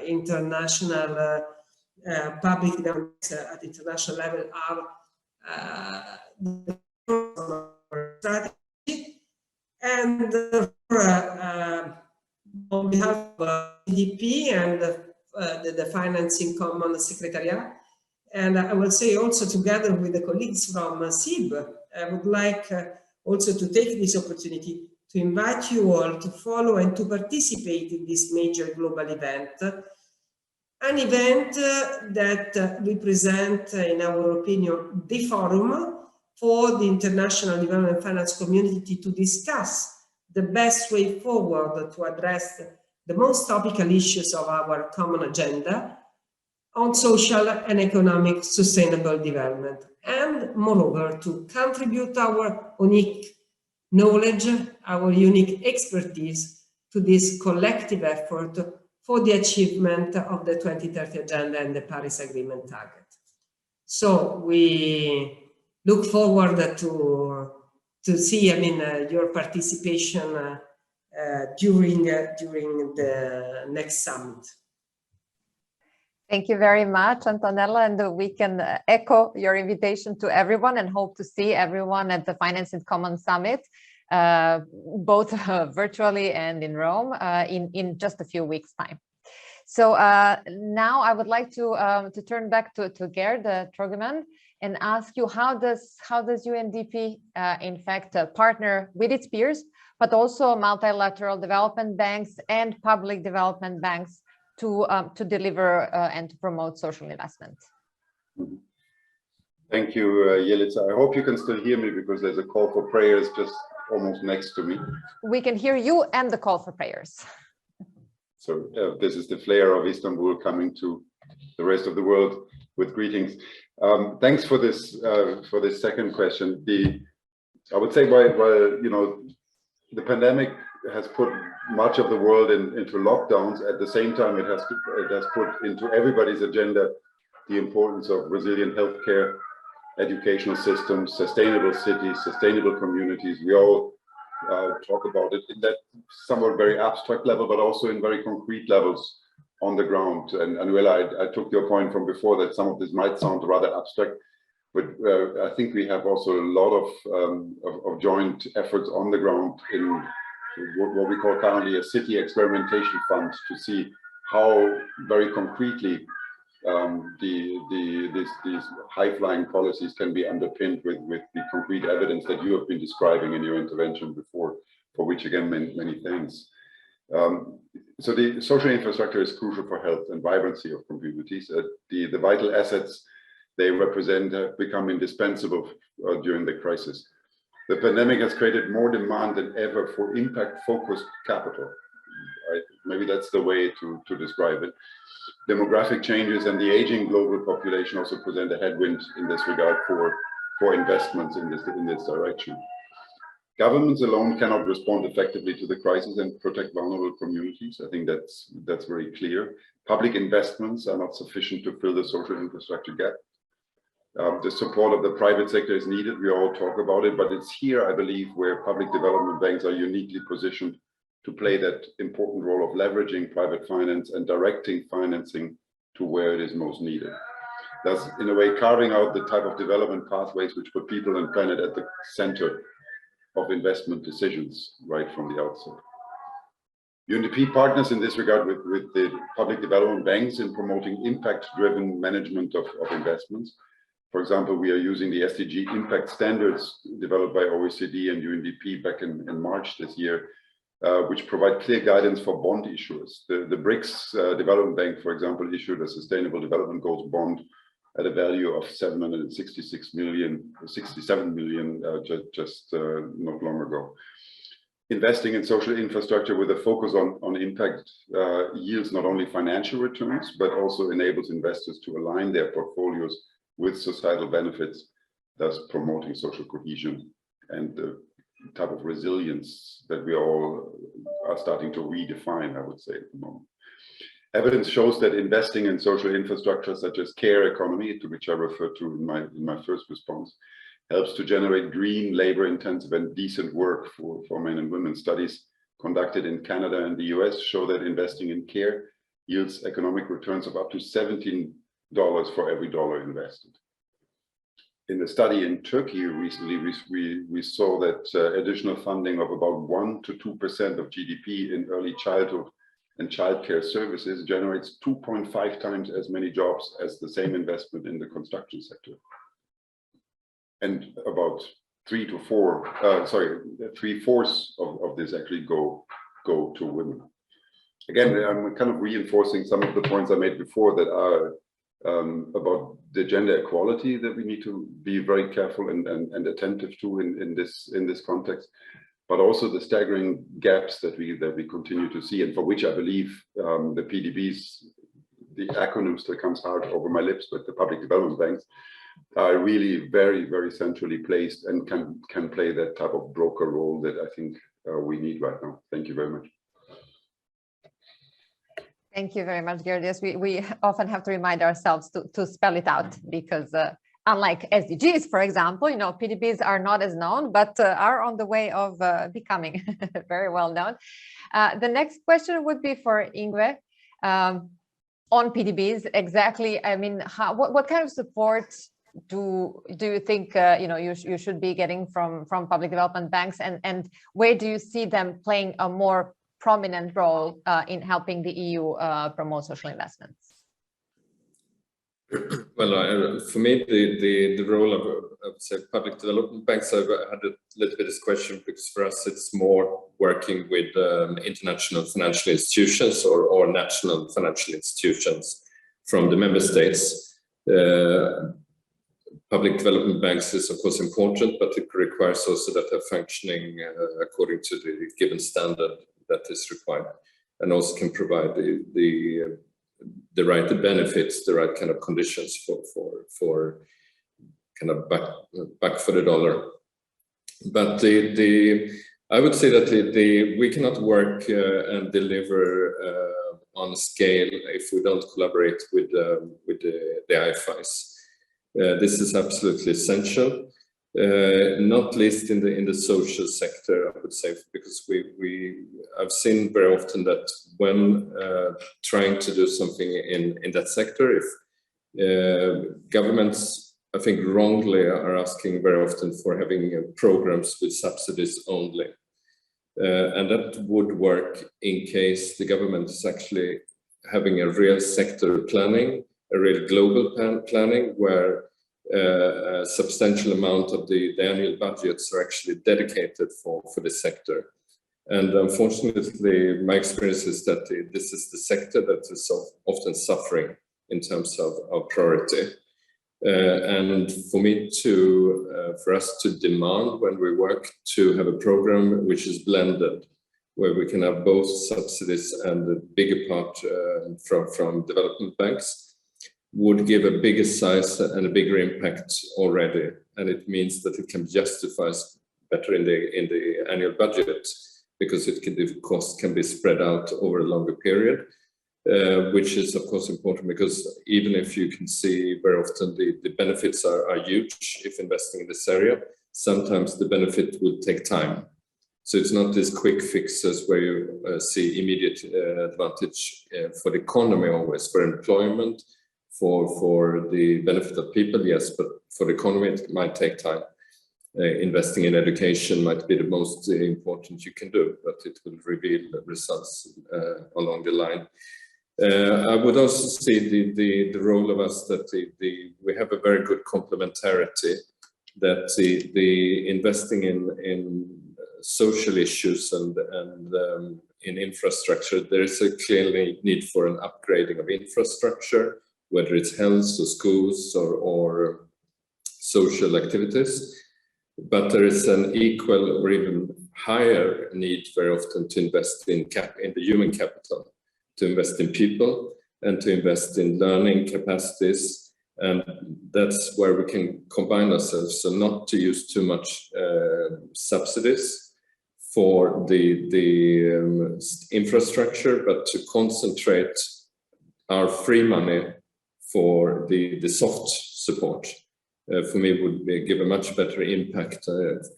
international public at international level are the strategy. And on behalf of UNDP and the Financing Common Secretariat, and I will say also together with the colleagues from SIB, I would like also to take this opportunity to invite you all to follow and to participate in this major global event, an event that represents, in our opinion, the forum for the international development finance community to discuss the best way forward to address the most topical issues of our common agenda on social and economic sustainable development, and moreover to contribute our unique knowledge, our unique expertise to this collective effort for the achievement of the 2030 Agenda and the Paris Agreement target. So we look forward to see, your participation during the next summit. Thank you very much, Antonella, and we can echo your invitation to everyone and hope to see everyone at the Finance in Common Summit, both virtually and in Rome in just a few weeks' time. So now I would like to turn back to Gerd Trogemann and ask you, how does UNDP in fact partner with its peers, but also multilateral development banks and public development banks to deliver and to promote social investment? Thank you, Jelica. I hope you can still hear me, because there's a call for prayers just almost next to me. We can hear you and the call for prayers. So this is the flair of Istanbul coming to the rest of the world with greetings. Thanks for this second question. I would say while the pandemic has put much of the world into lockdowns, at the same time it has put into everybody's agenda the importance of resilient healthcare, educational systems, sustainable cities, sustainable communities. We all talk about it in that somewhat very abstract level, but also in very concrete levels on the ground. And Anuela, I took your point from before that some of this might sound rather abstract, but I think we have also a lot of joint efforts on the ground in what we call currently a city experimentation fund, to see how very concretely these high-flying policies can be underpinned with the concrete evidence that you have been describing in your intervention before, for which again many thanks. So the social infrastructure is crucial for health and vibrancy of communities. The vital assets they represent have become indispensable during the crisis. The pandemic has created more demand than ever for impact-focused capital. Right? Maybe that's the way to describe it. Demographic changes and the aging global population also present a headwind in this regard for investments in this direction. Governments alone cannot respond effectively to the crisis and protect vulnerable communities. I think that's very clear. Public investments are not sufficient to fill the social infrastructure gap. The support of the private sector is needed. We all talk about it, but it's here, I believe, where public development banks are uniquely positioned to play that important role of leveraging private finance and directing financing to where it is most needed. Thus, in a way, carving out the type of development pathways which put people and planet at the center of investment decisions right from the outset. UNDP partners in this regard with the public development banks in promoting impact-driven management of investments. For example, we are using the SDG impact standards developed by OECD and UNDP back in March this year, which provide clear guidance for bond issuers. The BRICS Development Bank, for example, issued a Sustainable Development Goals bond at a value of 67 million just not long ago. Investing in social infrastructure with a focus on impact yields not only financial returns, but also enables investors to align their portfolios with societal benefits, thus promoting social cohesion and the type of resilience that we all are starting to redefine, I would say, at the moment. Evidence shows that investing in social infrastructure such as care economy, to which I referred to in my first response, helps to generate green, labor-intensive and decent work for men and women. Studies conducted in Canada and the US show that investing in care yields economic returns of up to $17 for every dollar invested. In the study in Turkey recently, we saw that additional funding of about 1 to 2% of GDP in early childhood and childcare services generates 2.5 times as many jobs as the same investment in the construction sector. And about 3/4 of this actually go to women. Again, I'm kind of reinforcing some of the points I made before that are about the gender equality that we need to be very careful and attentive to in this context, but also the staggering gaps that we continue to see, and for which I believe the PDBs, the acronyms that comes hard over my lips, but the public development banks are really very, very centrally placed and can play that type of broker role that I think we need right now. Thank you very much. Thank you very much, Gerd. Yes, we often have to remind ourselves to spell it out because unlike SDGs, for example, you know, PDBs are not as known, but are on the way of becoming very well known. The next question would be for Yngve on PDBs. Exactly, I mean, what kind of support do you think you should be getting from public development banks, and where do you see them playing a more prominent role in helping the EU promote social investments? Well, for me, the role of, I would say, public development banks, I've had a little bit of this question because for us it's more working with international financial institutions or national financial institutions from the member states. Public development banks is of course important, but it requires also that they're functioning according to the given standard that is required, and also can provide the right benefits, the right kind of conditions for kind of back for the dollar. But I would say that we cannot work and deliver on a scale if we don't collaborate with the IFIs. This is absolutely essential, not least in the social sector, I would say, because I've seen very often that when trying to do something in that sector, if governments, I think wrongly, are asking very often for having programs with subsidies only. And that would work in case the government is actually having a real sector planning, a real global planning, where a substantial amount of the annual budgets are actually dedicated for this sector. And unfortunately, my experience is that this is the sector that is often suffering in terms of priority. And for us to demand when we work to have a program which is blended, where we can have both subsidies and a bigger part from development banks, would give a bigger size and a bigger impact already. And it means that it can justify better in the annual budget, because the cost can be spread out over a longer period, which is of course important, because even if you can see very often the benefits are huge if investing in this area, sometimes the benefit will take time. So it's not these quick fixes where you see immediate advantage for the economy always, for employment, for the benefit of people, yes, but for the economy it might take time. Investing in education might be the most important you can do, but it will reveal results along the line. I would also see the role of us that we have a very good complementarity, that the investing in social issues and in infrastructure, there is a clearly need for an upgrading of infrastructure, whether it's health or schools or social activities. But there is an equal or even higher need very often to invest in the human capital, to invest in people and to invest in learning capacities. And that's where we can combine ourselves, so not to use too much subsidies for the infrastructure, but to concentrate our free money for the soft support. For me, would give a much better impact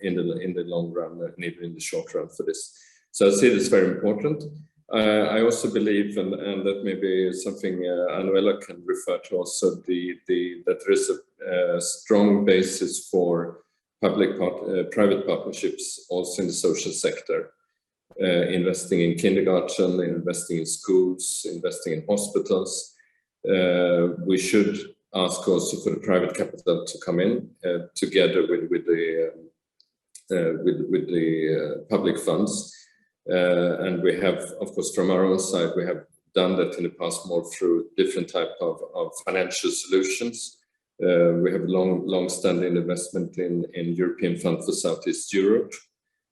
in the long run and even in the short run for this. So I see this very important. I also believe, and that may be something Anuela can refer to also, that there is a strong basis for private partnerships also in the social sector, investing in kindergarten, investing in schools, investing in hospitals. We should ask also for the private capital to come in together with the public funds. And we have, of course, from our own side, we have done that in the past more through different type of financial solutions. We have long-standing investment in European Fund for Southeast Europe,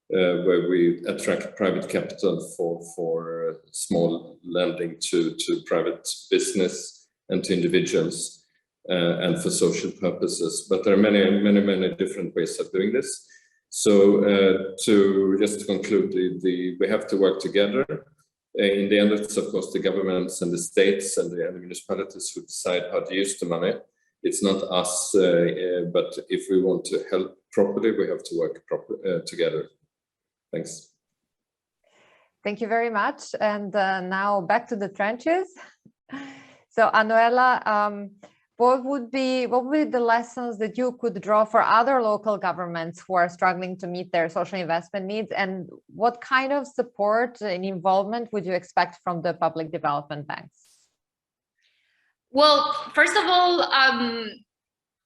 where we attract private capital for small lending to private business and to individuals and for social purposes. But there are many different ways of doing this. So to just conclude, we have to work together. In the end, it's of course the governments and the states and the municipalities who decide how to use the money. It's not us, but if we want to help properly, we have to work together. Thanks. Thank you very much. And now back to the trenches. So Anuela, what would be the lessons that you could draw for other local governments who are struggling to meet their social investment needs, and what kind of support and involvement would you expect from the public development banks? Well, first of all,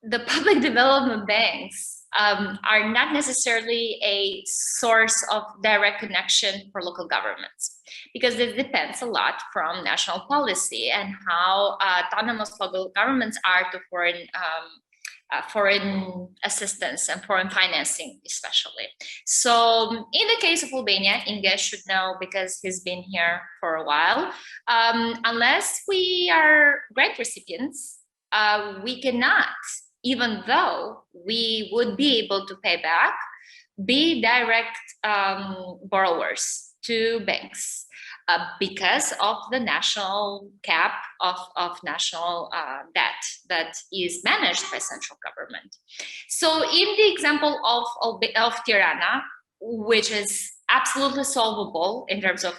the public development banks are not necessarily a source of direct connection for local governments, because it depends a lot from national policy and how autonomous local governments are to foreign assistance and foreign financing, especially. So in the case of Albania, Yngve should know because he's been here for a while, unless we are grant recipients, we cannot, even though we would be able to pay back, be direct borrowers to banks because of the national cap of national debt that is managed by central government. So in the example of Tirana, which is absolutely solvable in terms of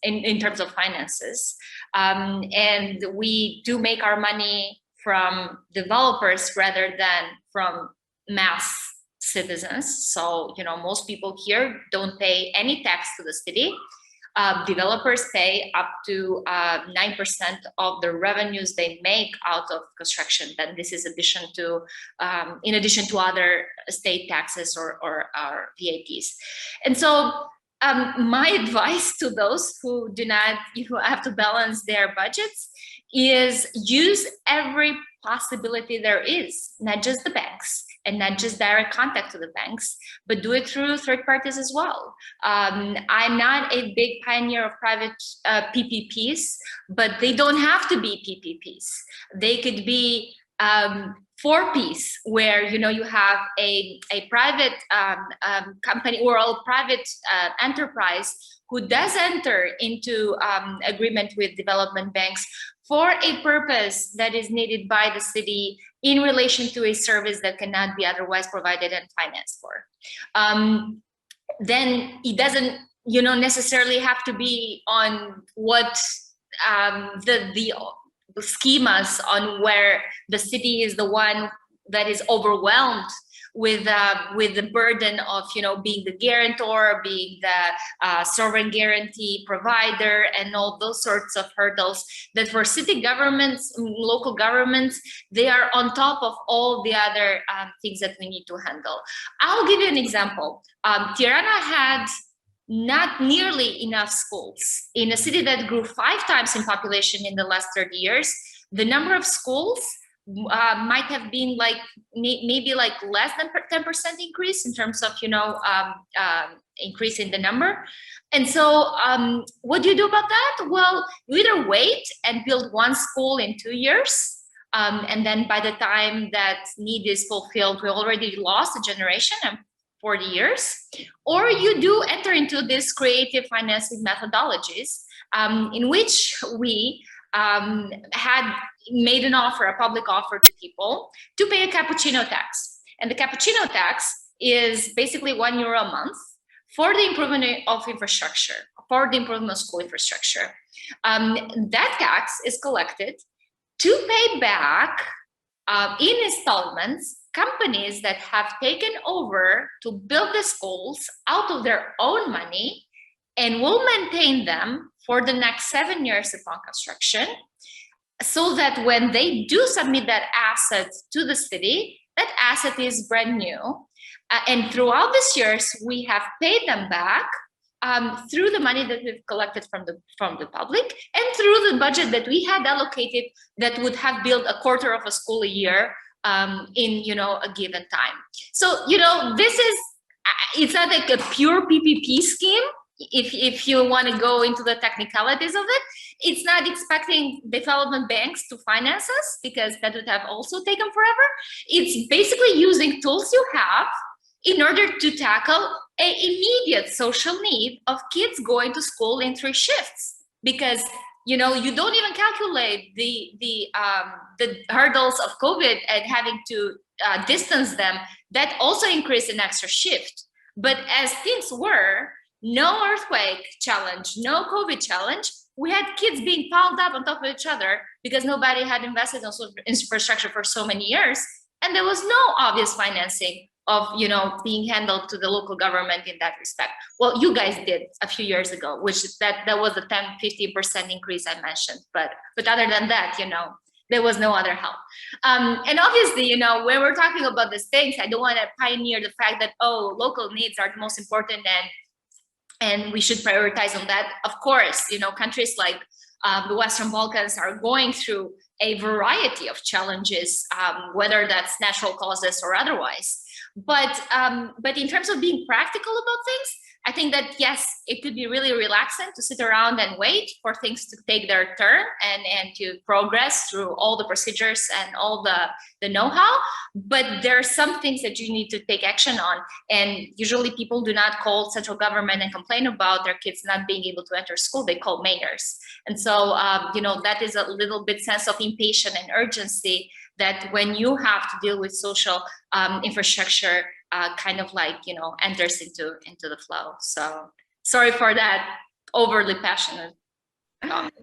in terms of finances, and we do make our money from developers rather than from mass citizens. So, most people here don't pay any tax to the city. Developers pay up to 9% of the revenues they make out of construction. Then this is in addition to other state taxes or VATs. And so my advice to those who have to balance their budgets is use every possibility there is, not just the banks, and not just direct contact to the banks, but do it through third parties as well. I'm not a big pioneer of private PPPs, but they don't have to be PPPs. They could be 4Ps, where you have a private company or a private enterprise who does enter into agreement with development banks for a purpose that is needed by the city in relation to a service that cannot be otherwise provided and financed for. Then it doesn't necessarily have to be on what the schemas on where the city is the one that is overwhelmed with the burden of being the guarantor, being the sovereign guarantee provider, and all those sorts of hurdles that for city governments, local governments, they are on top of all the other things that we need to handle. I'll give you an example. Tirana had not nearly enough schools. In a city that grew 5 times in population in the last 30 years, the number of schools might have been like maybe like less than 10% increase in terms of increase in the number. And so what do you do about that? Well, you either wait and build 1 school in 2 years, and then by the time that need is fulfilled, we already lost a generation and 40 years, or you do enter into this creative financing methodologies in which we had made an offer, a public offer to people to pay a cappuccino tax. And the cappuccino tax is basically €1 a month for the improvement of infrastructure, for the improvement of school infrastructure. That tax is collected to pay back in installments companies that have taken over to build the schools out of their own money and will maintain them for the next 7 years upon construction, so that when they do submit that asset to the city, that asset is brand new. And throughout these years, we have paid them back through the money that we've collected from the public and through the budget that we had allocated that would have built a quarter of a school a year in a given time. So it's not like a pure PPP scheme. If you want to go into the technicalities of it, it's not expecting development banks to finance us, because that would have also taken forever. It's basically using tools you have in order to tackle an immediate social need of kids going to school in 3 shifts, because you don't even calculate the hurdles of COVID and having to distance them. That also increased an extra shift. But as things were, no earthquake challenge, no COVID challenge, we had kids being piled up on top of each other because nobody had invested in infrastructure for so many years. And there was no obvious financing of being handled to the local government in that respect. Well, you guys did a few years ago, which that was the 10-15% increase I mentioned. But other than that, there was no other help. And obviously, when we're talking about these things, I don't want to pioneer the fact that, local needs are the most important and we should prioritize on that. Of course, countries like the Western Balkans are going through a variety of challenges, whether that's natural causes or otherwise. But in terms of being practical about things, I think that, yes, it could be really relaxing to sit around and wait for things to take their turn and to progress through all the procedures and all the know-how. But there are some things that you need to take action on. And usually people do not call central government and complain about their kids not being able to enter school. They call mayors. And so, that is a little bit sense of impatience and urgency that when you have to deal with social infrastructure, kind of like, enters into the flow. So sorry for that overly passionate comment.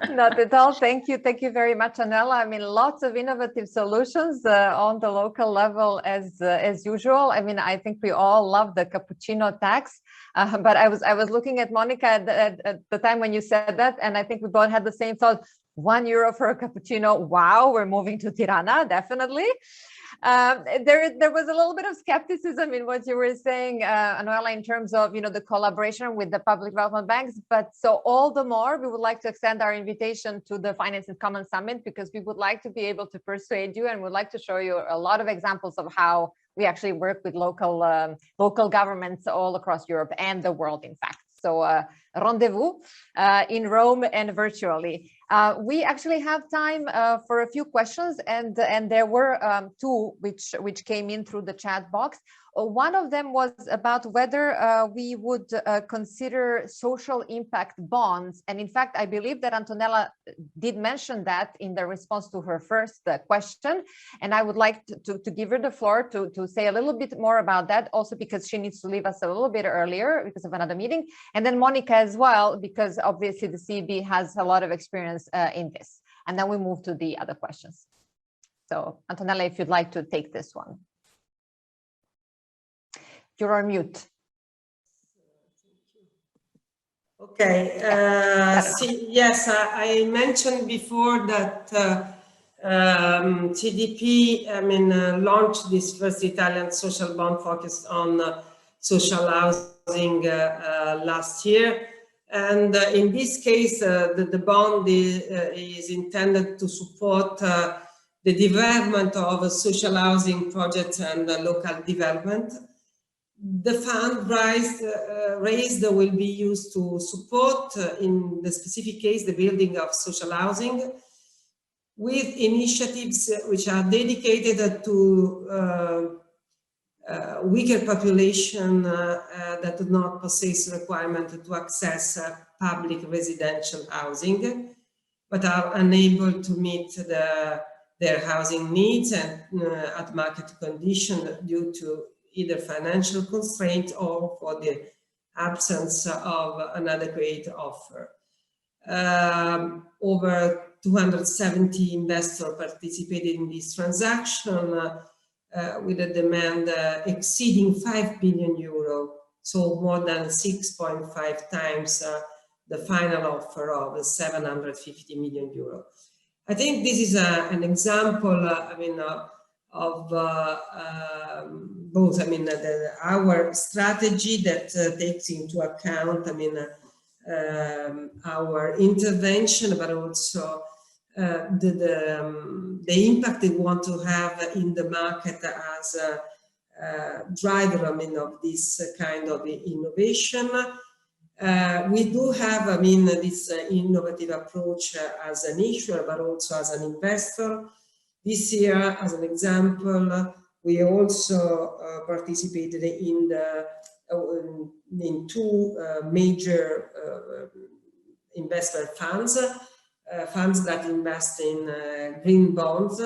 Not at all. Thank you. Thank you very much, Antonella. I mean, lots of innovative solutions on the local level as usual. I mean, I think we all love the cappuccino tax, but I was looking at Monica at the time when you said that, and I think we both had the same thought. €1 for a cappuccino. Wow, we're moving to Tirana, definitely. There was a little bit of skepticism in what you were saying, Anuela, in terms of the collaboration with the public development banks. But so all the more, we would like to extend our invitation to the Finance in Common Summit, because we would like to be able to persuade you and would like to show you a lot of examples of how we actually work with local governments all across Europe and the world, in fact. So rendezvous in Rome and virtually. We actually have time for a few questions, and there were two which came in through the chat box. One of them was about whether we would consider social impact bonds. And in fact, I believe that Antonella did mention that in the response to her first question. And I would like to give her the floor to say a little bit more about that, also because she needs to leave us a little bit earlier because of another meeting. And then Monica as well, because obviously the CB has a lot of experience in this. And then we move to the other questions. So Antonella, if you'd like to take this one. You're on mute. Okay. Yes, I mentioned before that CDP, launched this first Italian social bond focused on social housing last year. And in this case, the bond is intended to support the development of social housing projects and local development. The fund raised will be used to support, in the specific case, the building of social housing, with initiatives which are dedicated to weaker population that do not possess requirement to access public residential housing, but are unable to meet their housing needs and at market condition due to either financial constraint or for the absence of an adequate offer. Over 270 investors participated in this transaction with a demand exceeding 5 billion euro, so more than 6.5 times the final offer of 750 million euro. I think this is an example, of both, our strategy that takes into account, our intervention, but also the impact they want to have in the market as a driver, of this kind of innovation. We do have, this innovative approach as an issuer, but also as an investor. This year, as an example, we also participated in two major investment funds, funds that invest in green bonds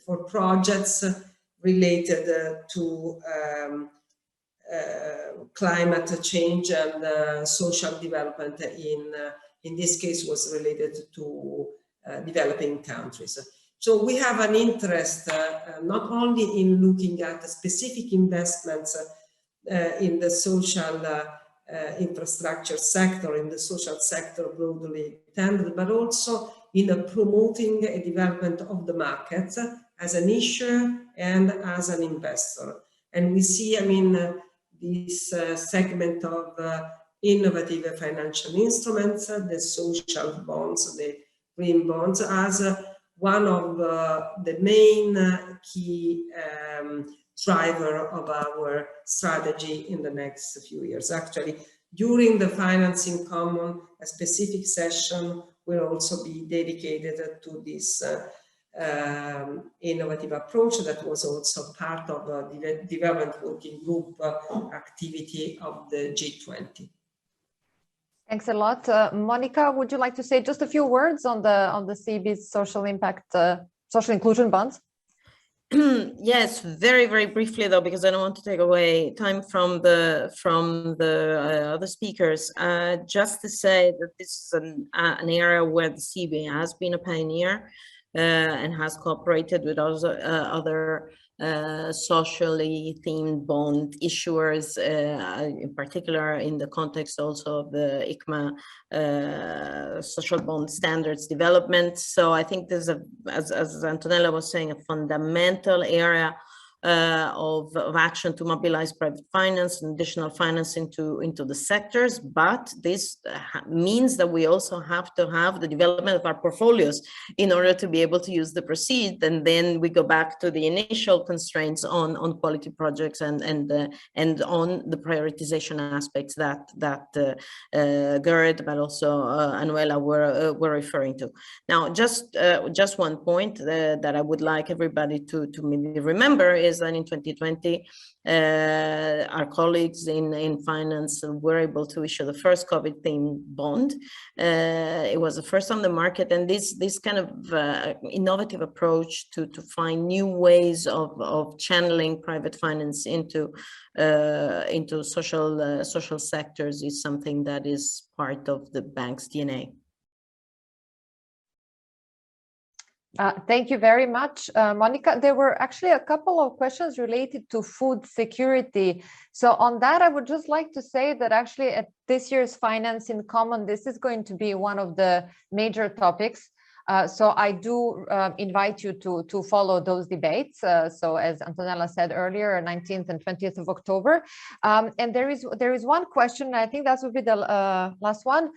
for projects related to climate change and social development. In this case, was related to developing countries. So we have an interest not only in looking at specific investments in the social infrastructure sector, in the social sector broadly intended, but also in promoting a development of the market as an issuer and as an investor. And we see, this segment of innovative financial instruments, the social bonds, the green bonds, as one of the main key driver of our strategy in the next few years. Actually, during the Finance in Common, a specific session will also be dedicated to this innovative approach that was also part of the development working group activity of the G20. Thanks a lot. Monica, would you like to say just a few words on the CB's social impact, social inclusion bonds? Yes, very, very briefly though, because I don't want to take away time from the other speakers. Just to say that this is an area where the CB has been a pioneer and has cooperated with other socially themed bond issuers, in particular in the context also of the ICMA social bond standards development. So I think there's as Antonella was saying, a fundamental area of action to mobilize private finance and additional financing into the sectors, but this means that we also have to have the development of our portfolios in order to be able to use the proceeds, and then we go back to the initial constraints on quality projects and on the prioritization aspects that Gerd, but also Anuela were referring to. Now, just one point that I would like everybody to maybe remember is that in 2020, our colleagues in finance were able to issue the first COVID-themed bond. It was the first on the market, and this kind of innovative approach to find new ways of channeling private finance into social sectors is something that is part of the bank's DNA. Thank you very much, Monica. There were actually a couple of questions related to food security. So on that, I would just like to say that actually at this year's Finance in Common, this is going to be one of the major topics. So I do invite you to follow those debates. So as Antonella said earlier, 19th and 20th of October. And there is one question, I think that will be the last one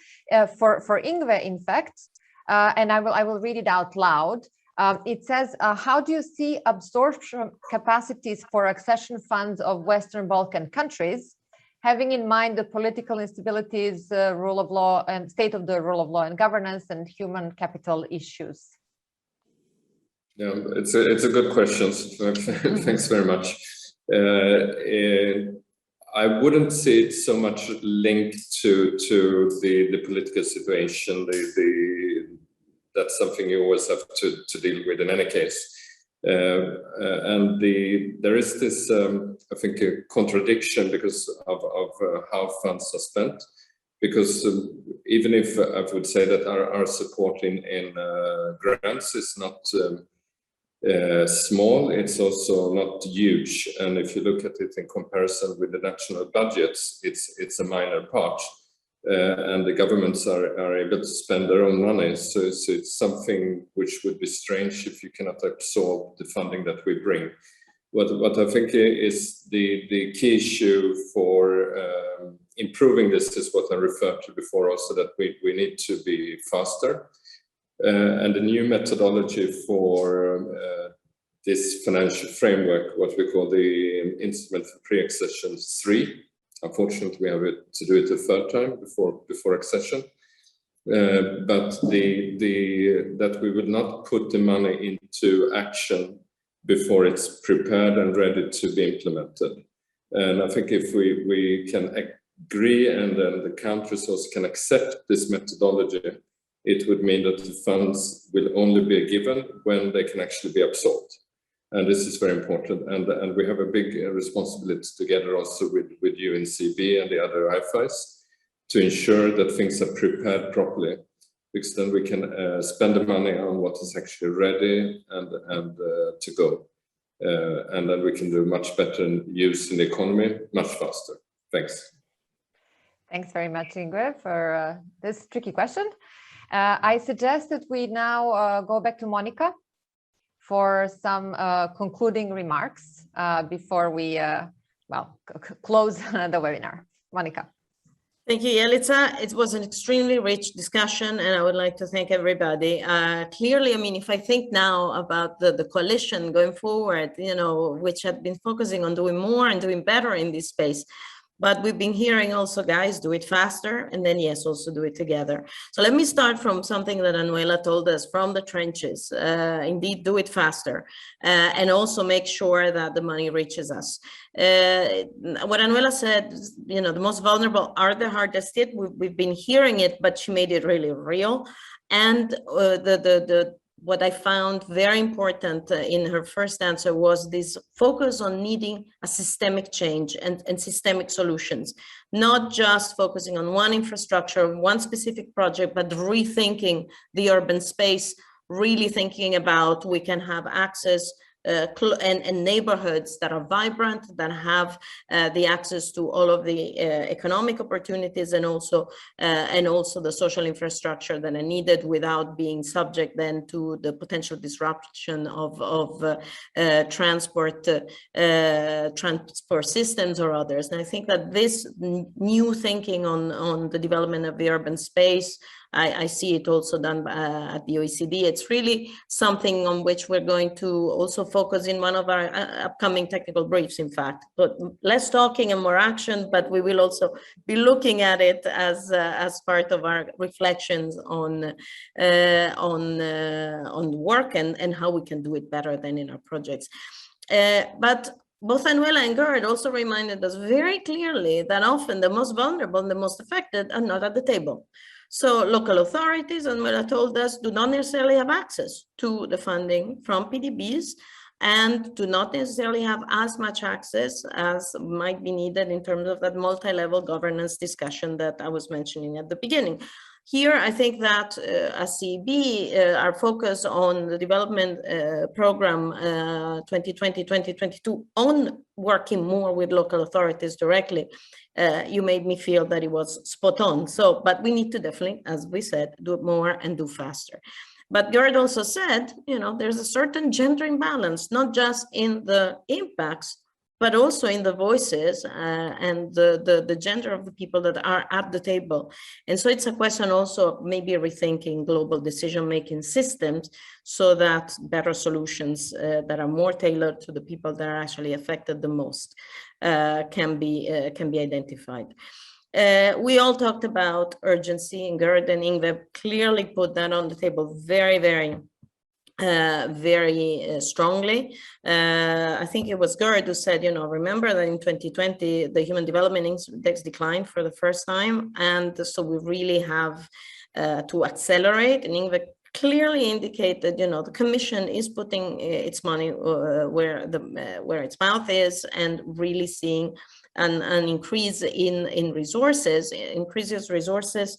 for Yngve, in fact. And I will read it out loud. It says, how do you see absorption capacities for accession funds of Western Balkan countries, having in mind the political instabilities, rule of law and state of the rule of law and governance and human capital issues? Yeah, it's a good question. Thanks very much. I wouldn't see it so much linked to the political situation. That's something you always have to deal with in any case. And there is this, I think, a contradiction because of how funds are spent. Because even if I would say that our support in grants is not small, it's also not huge. And if you look at it in comparison with the national budgets, it's a minor part. And the governments are able to spend their own money. So it's something which would be strange if you cannot absorb the funding that we bring. What I think is the key issue for improving this is what I referred to before also, that we need to be faster. And the new methodology for this financial framework, what we call the Instrument for Pre-Accession 3. Unfortunately, we have to do it a third time before accession. But that we would not put the money into action before it's prepared and ready to be implemented. And I think if we can agree and then the countries also can accept this methodology, it would mean that the funds will only be given when they can actually be absorbed. And this is very important. And we have a big responsibility together also with UNDP and the other IFIs to ensure that things are prepared properly, because then we can spend the money on what is actually ready and to go. And then we can do much better use in the economy much faster. Thanks. Thanks very much, Yngve, for this tricky question. I suggest that we now go back to Monica for some concluding remarks before we close the webinar. Monica. Thank you, Jelica. It was an extremely rich discussion, and I would like to thank everybody. Clearly, I mean, if I think now about the coalition going forward, you know, which had been focusing on doing more and doing better in this space, but we've been hearing also, guys, do it faster, and then yes, also do it together. So let me start from something that Anuela told us from the trenches. Indeed, do it faster, and also make sure that the money reaches us. What Anuela said, you know, the most vulnerable are the hardest hit. We've been hearing it, but she made it really real. And what I found very important in her first answer was this focus on needing a systemic change and systemic solutions, not just focusing on one infrastructure, one specific project, but rethinking the urban space, really thinking about we can have access and neighborhoods that are vibrant, that have the access to all of the economic opportunities and also the social infrastructure that are needed without being subject then to the potential disruption of transport systems or others. And I think that this new thinking on the development of the urban space, I see it also done at the OECD. It's really something on which we're going to also focus in one of our upcoming technical briefs, in fact. But less talking and more action, but we will also be looking at it as part of our reflections on work and how we can do it better than in our projects. But both Anuela and Gerd also reminded us very clearly that often the most vulnerable and the most affected are not at the table. So local authorities, Anuela told us, do not necessarily have access to the funding from PDBs and do not necessarily have as much access as might be needed in terms of that multi-level governance discussion that I was mentioning at the beginning. Here, I think that as CEB, our focus on the development program 2020-2022 on working more with local authorities directly, you made me feel that it was spot on. So, but we need to definitely, as we said, do more and do faster. But Gerd also said, you know, there's a certain gender imbalance, not just in the impacts, but also in the voices and the gender of the people that are at the table. And so it's a question also of maybe rethinking global decision-making systems so that better solutions that are more tailored to the people that are actually affected the most can be identified. We all talked about urgency, and Gerd and Yngve clearly put that on the table very, very strongly. I think it was Gerd who said, you know, remember that in 2020, the Human Development Index declined for the first time. And so we really have to accelerate. And Yngve clearly indicated, you know, the Commission is putting its money where its mouth is and really seeing an increase in resources, increases resources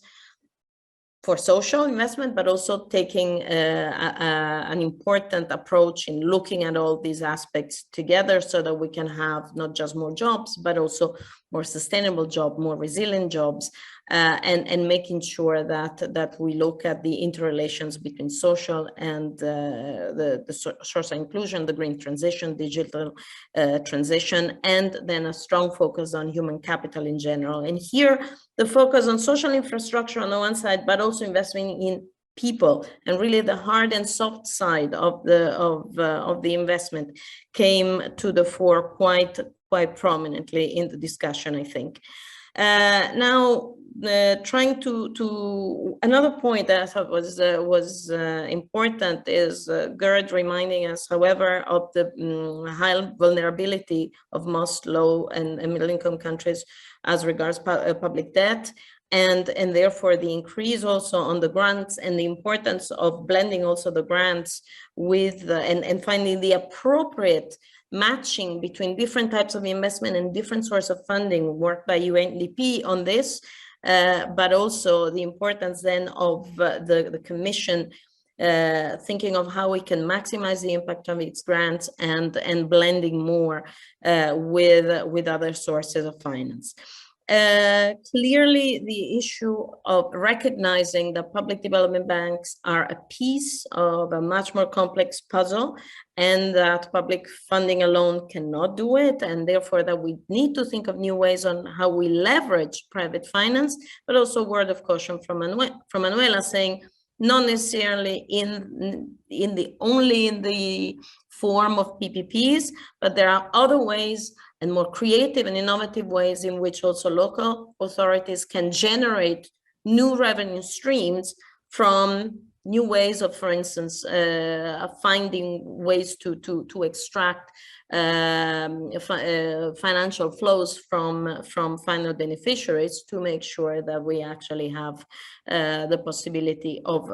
for social investment, but also taking an important approach in looking at all these aspects together so that we can have not just more jobs, but also more sustainable jobs, more resilient jobs, and making sure that we look at the interrelations between social and the social inclusion, the green transition, digital transition, and then a strong focus on human capital in general. And here, the focus on social infrastructure on the one side, but also investing in people, and really the hard and soft side of the investment came to the fore quite prominently in the discussion, I think. Now, trying to another point that I thought was important is Gerd reminding us, however, of the high vulnerability of most low and middle income countries as regards public debt, and therefore the increase also on the grants and the importance of blending also the grants with and finding the appropriate matching between different types of investment and different sources of funding work by UNDP on this, but also the importance then of the Commission thinking of how we can maximize the impact of its grants and blending more with other sources of finance. Clearly, the issue of recognizing that public development banks are a piece of a much more complex puzzle, and that public funding alone cannot do it, and therefore that we need to think of new ways on how we leverage private finance, but also a word of caution from Anuela saying, not necessarily only in the form of PPPs, but there are other ways and more creative and innovative ways in which also local authorities can generate new revenue streams from new ways of, for instance, finding ways to extract financial flows from final beneficiaries to make sure that we actually have the possibility of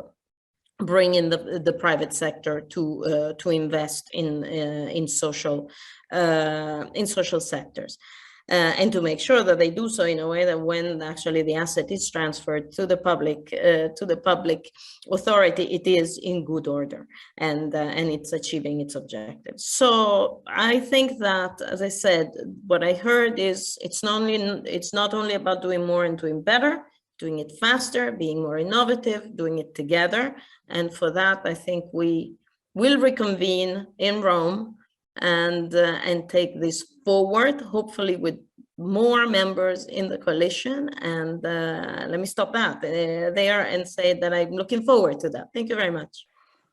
bringing the private sector to invest in social sectors. and to make sure that they do so in a way that when actually the asset is transferred to the public authority, it is in good order and it's achieving its objectives. So I think that, as I said, what I heard is it's not only about doing more and doing better, doing it faster, being more innovative, doing it together. And for that, I think we will reconvene in Rome and take this forward, hopefully with more members in the coalition. And let me stop that there and say that I'm looking forward to that. Thank you very much.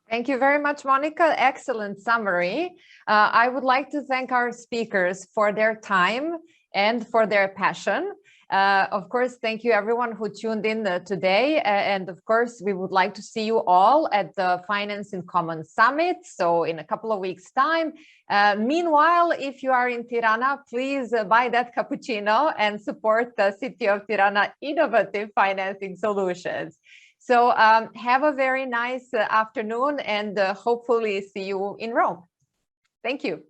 Thank you very much, Monica. Excellent summary. I would like to thank our speakers for their time and for their passion. Of course, thank you everyone who tuned in today. And of course, we would like to see you all at the Finance in Common Summit. So in a couple of weeks' time. Meanwhile, if you are in Tirana, please buy that cappuccino and support the City of Tirana innovative financing solutions. So have a very nice afternoon and hopefully see you in Rome. Thank you.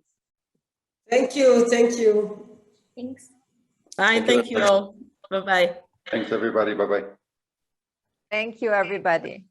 Thank you. Thank you. Thanks. Bye. Thank you all. Bye-bye. Thanks, everybody. Bye-bye. Thank you, everybody.